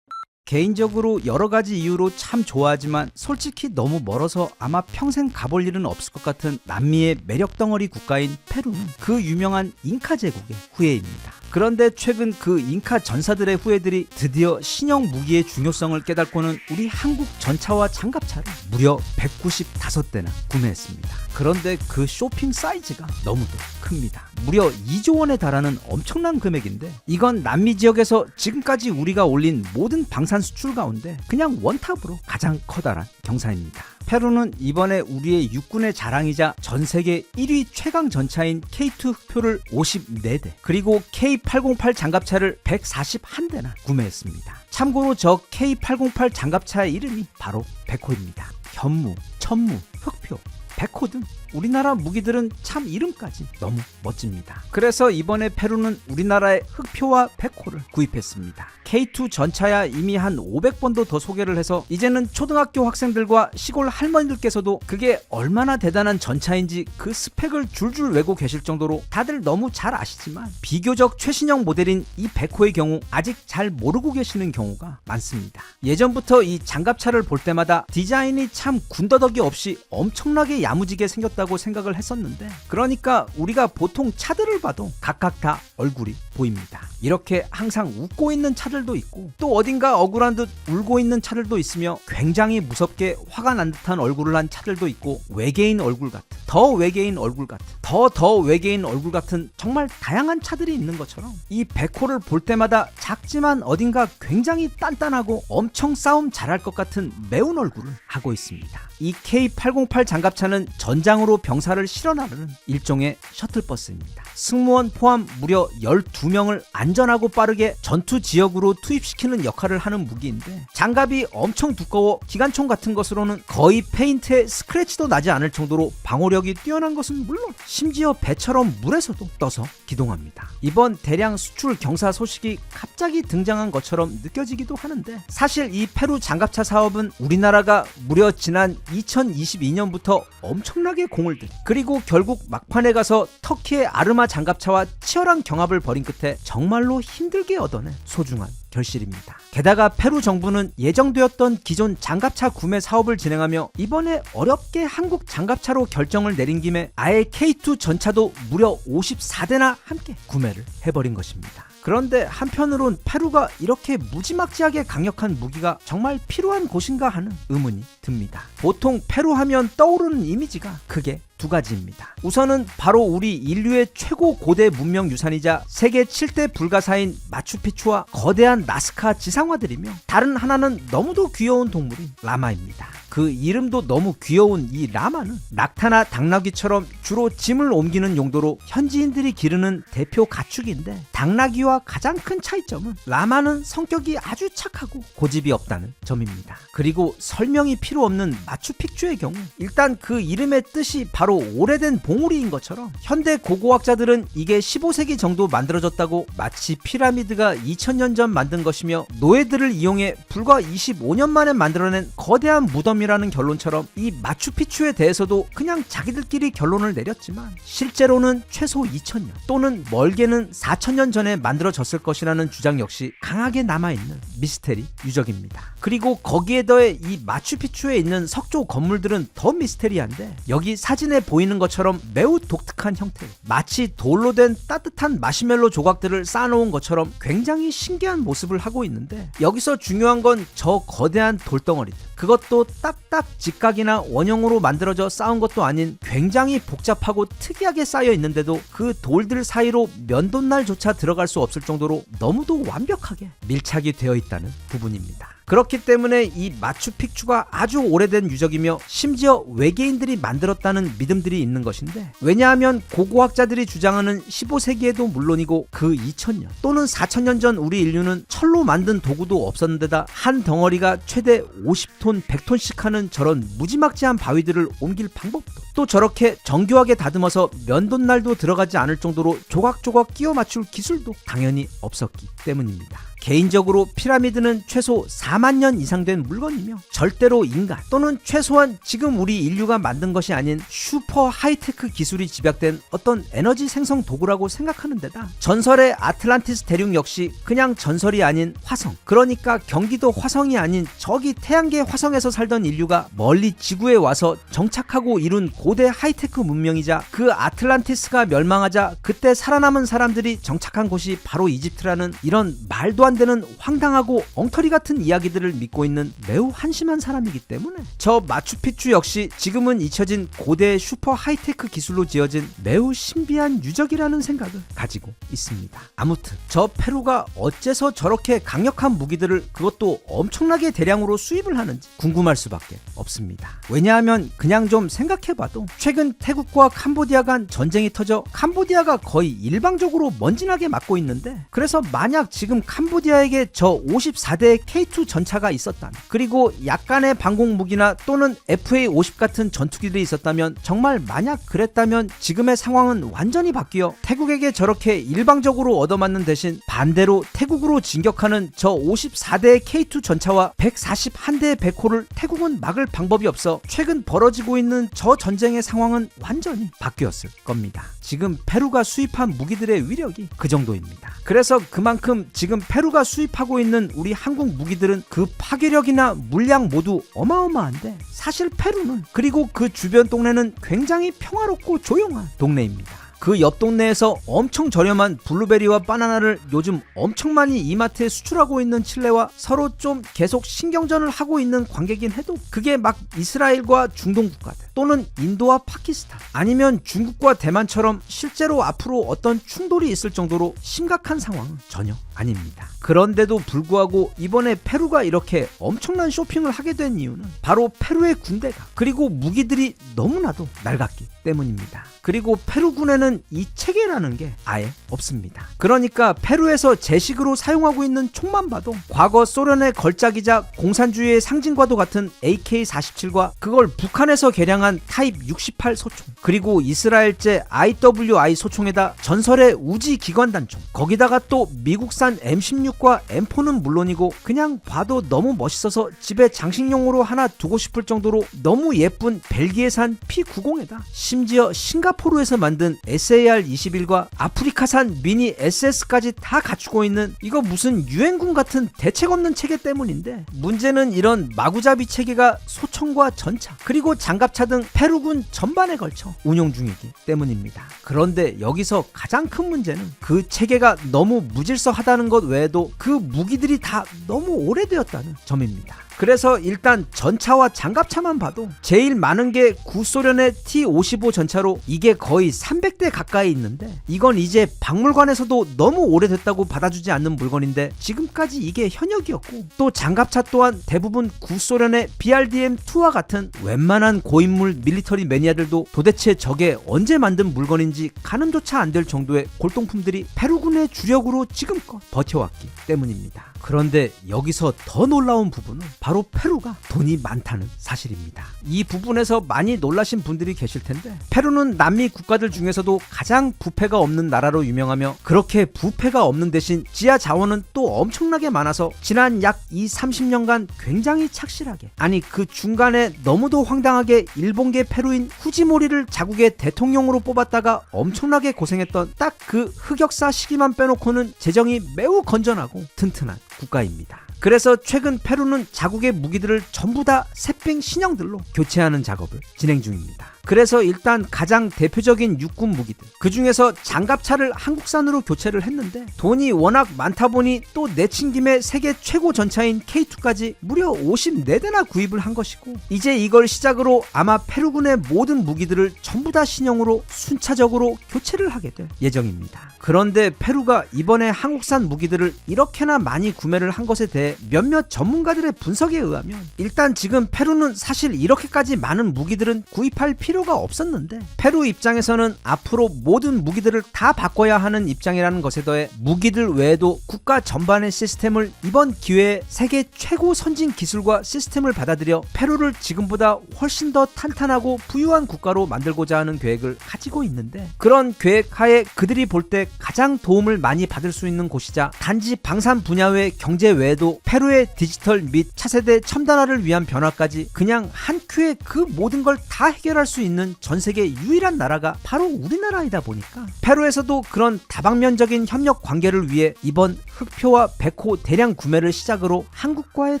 개인적으로 여러 가지 이유로 참 좋아하지만 솔직히 너무 멀어서 아마 평생 가볼 일은 없을 것 같은 남미의 매력 덩어리 국가인 페루는 그 유명한 잉카 제국의 후예입니다. 그런데 최근 그 잉카 전사들의 후예들이 드디어 신형 무기의 중요성을 깨닫고는 우리 한국 전차와 장갑차를 무려 195대나 구매했습니다. 그런데 그 쇼핑 사이즈가 너무도 큽니다. 무려 2조 원에 달하는 엄청난 금액인데 이건 남미 지역에서 지금까지 우리가 올린 모든 방산 수출 가운데 그냥 원탑으로 가장 커다란 경사입니다. 페루는 이번에 우리의 육군의 자랑이자 전 세계 1위 최강 전차인 K2 흑표를 54대 그리고 K808 장갑차를 141대나 구매했습니다. 참고로 저 K808 장갑차의 이름이 바로 백호입니다. 현무, 천무, 흑표, 백호 등 우리나라 무기들은 참 이름까지 너무 멋집니다. 그래서 이번에 페루는 우리나라의 흑표와 백호를 구입했습니다. K2 전차야 이미 한 500번도 더 소개를 해서 이제는 초등학교 학생들과 시골 할머니들께서도 그게 얼마나 대단한 전차인지 그 스펙을 줄줄 외고 계실 정도로 다들 너무 잘 아시지만 비교적 최신형 모델인 이 백호의 경우 아직 잘 모르고 계시는 경우가 많습니다. 예전부터 이 장갑차를 볼 때마다 디자인이 참 군더더기 없이 엄청나게 야무지게 생겼다고 생각을 했었는데 그러니까 우리가 보통 차들을 봐도 각각 다 얼굴이 보입니다. 이렇게 항상 웃고 있는 차들도 있고 또 어딘가 억울한 듯 울고 있는 차들도 있으며 굉장히 무섭게 화가 난 듯한 얼굴을 한 차들도 있고 외계인 얼굴 같은 더 외계인 얼굴 같은 더 외계인 얼굴 같은 정말 다양한 차들이 있는 것처럼 이 백호를 볼 때마다 작지만 어딘가 굉장히 단단하고 엄청 싸움 잘할 것 같은 매운 얼굴을 하고 있습니다. 이 K808 장갑차는 전장으로 병사를 실어 나르는 일종의 셔틀버스입니다. 승무원 포함 무려 12명을 안전하고 빠르게 전투 지역으로 투입시키는 역할을 하는 무기인데 장갑이 엄청 두꺼워 기관총 같은 것으로는 거의 페인트에 스크래치도 나지 않을 정도로 방호력이 기술력이 뛰어난 것은 물론 심지어 배처럼 물에서도 떠서 기동합니다. 이번 대량 수출 경사 소식이 갑자기 등장한 것처럼 느껴지기도 하는데 사실 이 페루 장갑차 사업은 우리나라가 무려 지난 2022년부터 엄청나게 공을 들이 그리고 결국 막판에 가서 터키의 아르마 장갑차와 치열한 경합을 벌인 끝에 정말로 힘들게 얻어낸 소중한 결실입니다. 게다가 페루 정부는 예정되었던 기존 장갑차 구매 사업을 진행하며 이번에 어렵게 한국 장갑차로 결정을 내린 김에 아예 K2 전차도 무려 54대나 함께 구매를 해버린 것입니다. 그런데 한편으론 페루가 이렇게 무지막지하게 강력한 무기가 정말 필요한 곳인가 하는 의문이 듭니다. 보통 페루 하면 떠오르는 이미지가 크게 두 가지입니다. 우선은 바로 우리 인류의 최고 고대 문명 유산이자 세계 7대 불가사인 마추픽추와 거대한 나스카 지상화들이며 다른 하나는 너무도 귀여운 동물인 라마입니다. 그 이름도 너무 귀여운 이 라마는 낙타나 당나귀처럼 주로 짐을 옮기는 용도로 현지인들이 기르는 대표 가축인데 당나귀와 가장 큰 차이점은 라마는 성격이 아주 착하고 고집이 없다는 점입니다. 그리고 설명이 필요 없는 마추픽추의 경우 일단 그 이름의 뜻이 바로 오래된 봉우리인 것처럼 현대 고고학자들은 이게 15세기 정도 만들어졌다고 마치 피라미드가 2000년 전 만든 것이며 노예들을 이용해 불과 25년 만에 만들어낸 거대한 무덤이라는 결론처럼 이 마추픽추에 대해서도 그냥 자기들끼리 결론을 내렸지만 실제로는 최소 2000년 또는 멀게는 4000년 전에 만들어졌을 것이라는 주장 역시 강하게 남아있는 미스테리 유적입니다. 그리고 거기에 더해 이 마추픽추에 있는 석조 건물들은 더 미스테리한데 여기 사진에 보이는 것처럼 매우 독특한 형태 마치 돌로 된 따뜻한 마시멜로 조각들을 쌓아놓은 것처럼 굉장히 신기한 모습을 하고 있는데 여기서 중요한 건 저 거대한 돌덩어리들 그것도 딱딱 직각이나 원형으로 만들어져 쌓은 것도 아닌 굉장히 복잡하고 특이하게 쌓여 있는데도 그 돌들 사이로 면도날조차 들어갈 수 없을 정도로 너무도 완벽하게 밀착이 되어 있다는 부분입니다. 그렇기 때문에 이 마추픽추가 아주 오래된 유적이며 심지어 외계인들이 만들었다는 믿음들이 있는 것인데 왜냐하면 고고학자들이 주장하는 15세기에도 물론이고 그 2000년 또는 4000년 전 우리 인류는 철로 만든 도구도 없었는데다 한 덩어리가 최대 50톤 100톤씩 하는 저런 무지막지한 바위들을 옮길 방법도 또 저렇게 정교하게 다듬어서 면도날도 들어가지 않을 정도로 조각조각 끼워 맞출 기술도 당연히 없었기 때문입니다. 개인적으로 피라미드는 최소 4만 년 이상 된 물건이며 절대로 인간 또는 최소한 지금 우리 인류가 만든 것이 아닌 슈퍼 하이테크 기술이 집약된 어떤 에너지 생성 도구라고 생각하는 데다 전설의 아틀란티스 대륙 역시 그냥 전설이 아닌 화성 그러니까 경기도 화성이 아닌 저기 태양계 화성에서 살던 인류가 멀리 지구에 와서 정착하고 이룬 고대 하이테크 문명이자 그 아틀란티스가 멸망하자 그때 살아남은 사람들이 정착한 곳이 바로 이집트라는 이런 말도 안 되는 황당하고 엉터리 같은 이야기들을 믿고 있는 매우 한심한 사람이기 때문에 저 마추픽추 역시 지금은 잊혀진 고대 슈퍼 하이테크 기술로 지어진 매우 신비한 유적이라는 생각을 가지고 있습니다. 아무튼 저 페루가 어째서 저렇게 강력한 무기들을 그것도 엄청나게 대량으로 수입을 하는지 궁금할 수밖에 없습니다. 왜냐하면 그냥 좀 생각해봐도 최근 태국과 캄보디아 간 전쟁이 터져 캄보디아가 거의 일방적으로 먼지나게 맞고 있는데 그래서 만약 지금 캄보디아에게 저 54대의 K2 전차가 있었다면 그리고 약간의 방공 무기나 또는 FA-50 같은 전투기들이 있었다면 정말 만약 그랬다면 지금의 상황은 완전히 바뀌어 태국에게 저렇게 일방적으로 얻어맞는 대신 반대로 태국으로 진격하는 저 54대의 K2 전차와 141대의 백호를 태국은 막을 방법이 없어 최근 벌어지고 있는 저 전쟁의 상황은 완전히 바뀌었을 겁니다. 지금 페루가 수입한 무기들의 위력이 그 정도입니다. 그래서 그만큼 지금 페루가 수입하고 있는 우리 한국 무기들은 그 파괴력이나 물량 모두 어마어마한데 사실 페루는 그리고 그 주변 동네는 굉장히 평화롭고 조용한 동네입니다. 그 옆 동네에서 엄청 저렴한 블루베리와 바나나를 요즘 엄청 많이 이마트에 수출하고 있는 칠레와 서로 좀 계속 신경전을 하고 있는 관계긴 해도 그게 막 이스라엘과 중동 국가들 또는 인도와 파키스탄 아니면 중국과 대만처럼 실제로 앞으로 어떤 충돌이 있을 정도로 심각한 상황은 전혀 아닙니다. 그런데도 불구하고 이번에 페루가 이렇게 엄청난 쇼핑을 하게 된 이유는 바로 페루의 군대가 그리고 무기들이 너무나도 낡았기 때문입니다. 그리고 페루군에는 이 체계라는 게 아예 없습니다. 그러니까 페루에서 제식으로 사용하고 있는 총만 봐도 과거 소련의 걸작이자 공산주의의 상징과도 같은 AK-47과 그걸 북한에서 개량한 다양한 타입 68 소총, 그리고 이스라엘제 IWI 소총에다 전설의 우지 기관단총, 거기다가 또 미국산 M16과 M4는 물론이고 그냥 봐도 너무 멋있어서 집에 장식용으로 하나 두고 싶을 정도로 너무 예쁜 벨기에산 P90에다 심지어 싱가포르에서 만든 SAR-21과 아프리카산 미니 SS까지 다 갖추고 있는, 이거 무슨 유엔군 같은 대책 없는 체계 때문인데, 문제는 이런 마구잡이 체계가 소총과 전차 그리고 장갑차 등 페루군 전반에 걸쳐 운용 중이기 때문입니다. 그런데 여기서 가장 큰 문제는 그 체계가 너무 무질서하다는 것 외에도 그 무기들이 다 너무 오래되었다는 점입니다. 그래서 일단 전차와 장갑차만 봐도 제일 많은 게 구소련의 T-55 전차로 이게 거의 300대 가까이 있는데, 이건 이제 박물관에서도 너무 오래됐다고 받아주지 않는 물건인데 지금까지 이게 현역이었고, 또 장갑차 또한 대부분 구소련의 BRDM-2와 같은 웬만한 고인물 밀리터리 매니아들도 도대체 저게 언제 만든 물건인지 가늠조차 안 될 정도의 골동품들이 페루군의 주력으로 지금껏 버텨왔기 때문입니다. 그런데 여기서 더 놀라운 부분은 바로 페루가 돈이 많다는 사실입니다. 이 부분에서 많이 놀라신 분들이 계실 텐데, 페루는 남미 국가들 중에서도 가장 부패가 없는 나라로 유명하며, 그렇게 부패가 없는 대신 지하 자원은 또 엄청나게 많아서 지난 약 30년간 굉장히 착실하게, 아니 그 중간에 너무도 황당하게 일본계 페루인 후지모리를 자국의 대통령으로 뽑았다가 엄청나게 고생했던 딱 그 흑역사 시기만 빼놓고는 재정이 매우 건전하고 튼튼한 국가입니다. 그래서 최근 페루는 자국의 무기들을 전부 다 새삥 신형들로 교체하는 작업을 진행 중입니다. 그래서 일단 가장 대표적인 육군 무기들, 그 중에서 장갑차를 한국산으로 교체를 했는데, 돈이 워낙 많다 보니 또 내친 김에 세계 최고 전차인 K2까지 무려 54대나 구입을 한 것이고, 이제 이걸 시작으로 아마 페루군의 모든 무기들을 전부 다 신형으로 순차적으로 교체를 하게 될 예정입니다. 그런데 페루가 이번에 한국산 무기들을 이렇게나 많이 구매를 한 것에 대해 몇몇 전문가들의 분석에 의하면, 일단 지금 페루는 사실 이렇게까지 많은 무기들은 구입할 필요가 없었는데, 페루 입장에서는 앞으로 모든 무기들을 다 바꿔야 하는 입장이라는 것에 더해 무기들 외에도 국가 전반의 시스템을 이번 기회에 세계 최고 선진 기술과 시스템을 받아들여 페루를 지금보다 훨씬 더 탄탄하고 부유한 국가로 만들고자 하는 계획을 가지고 있는데, 그런 계획 하에 그들이 볼 때 가장 도움을 많이 받을 수 있는 곳이자 단지 방산 분야의 경제 외에도 페루의 디지털 및 차세대 첨단화를 위한 변화까지 그냥 한 큐에 그 모든 걸 다 해결할 수 있는 전 세계 유일한 나라가 바로 우리나라이다 보니까, 페루에서도 그런 다방면적인 협력 관계를 위해 이번 흑표와 백호 대량 구매를 시작으로 한국과의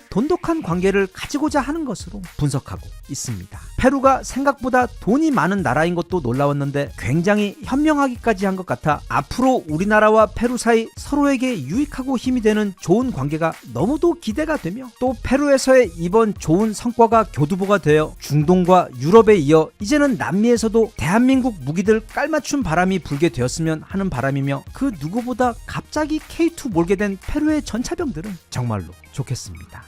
돈독한 관계를 가지고자 하는 것으로 분석하고 있습니다. 페루가 생각보다 돈이 많은 나라인 것도 놀라웠는데, 굉장히 현명하기까지 한 것 같아 앞으로 우리나라와 페루 사이 서로에게 유익하고 힘이 되는 좋은 관계가 너무도 기대가 되며, 또 페루에서의 이번 좋은 성과가 교두보가 되어 중동과 유럽에 이어 이제는 남미에서도 대한민국 무기들 깔맞춤 바람이 불게 되었으면 하는 바람이며, 그 누구보다 갑자기 K2 몰게 된 페루의 전차병들은 정말로 좋겠습니다.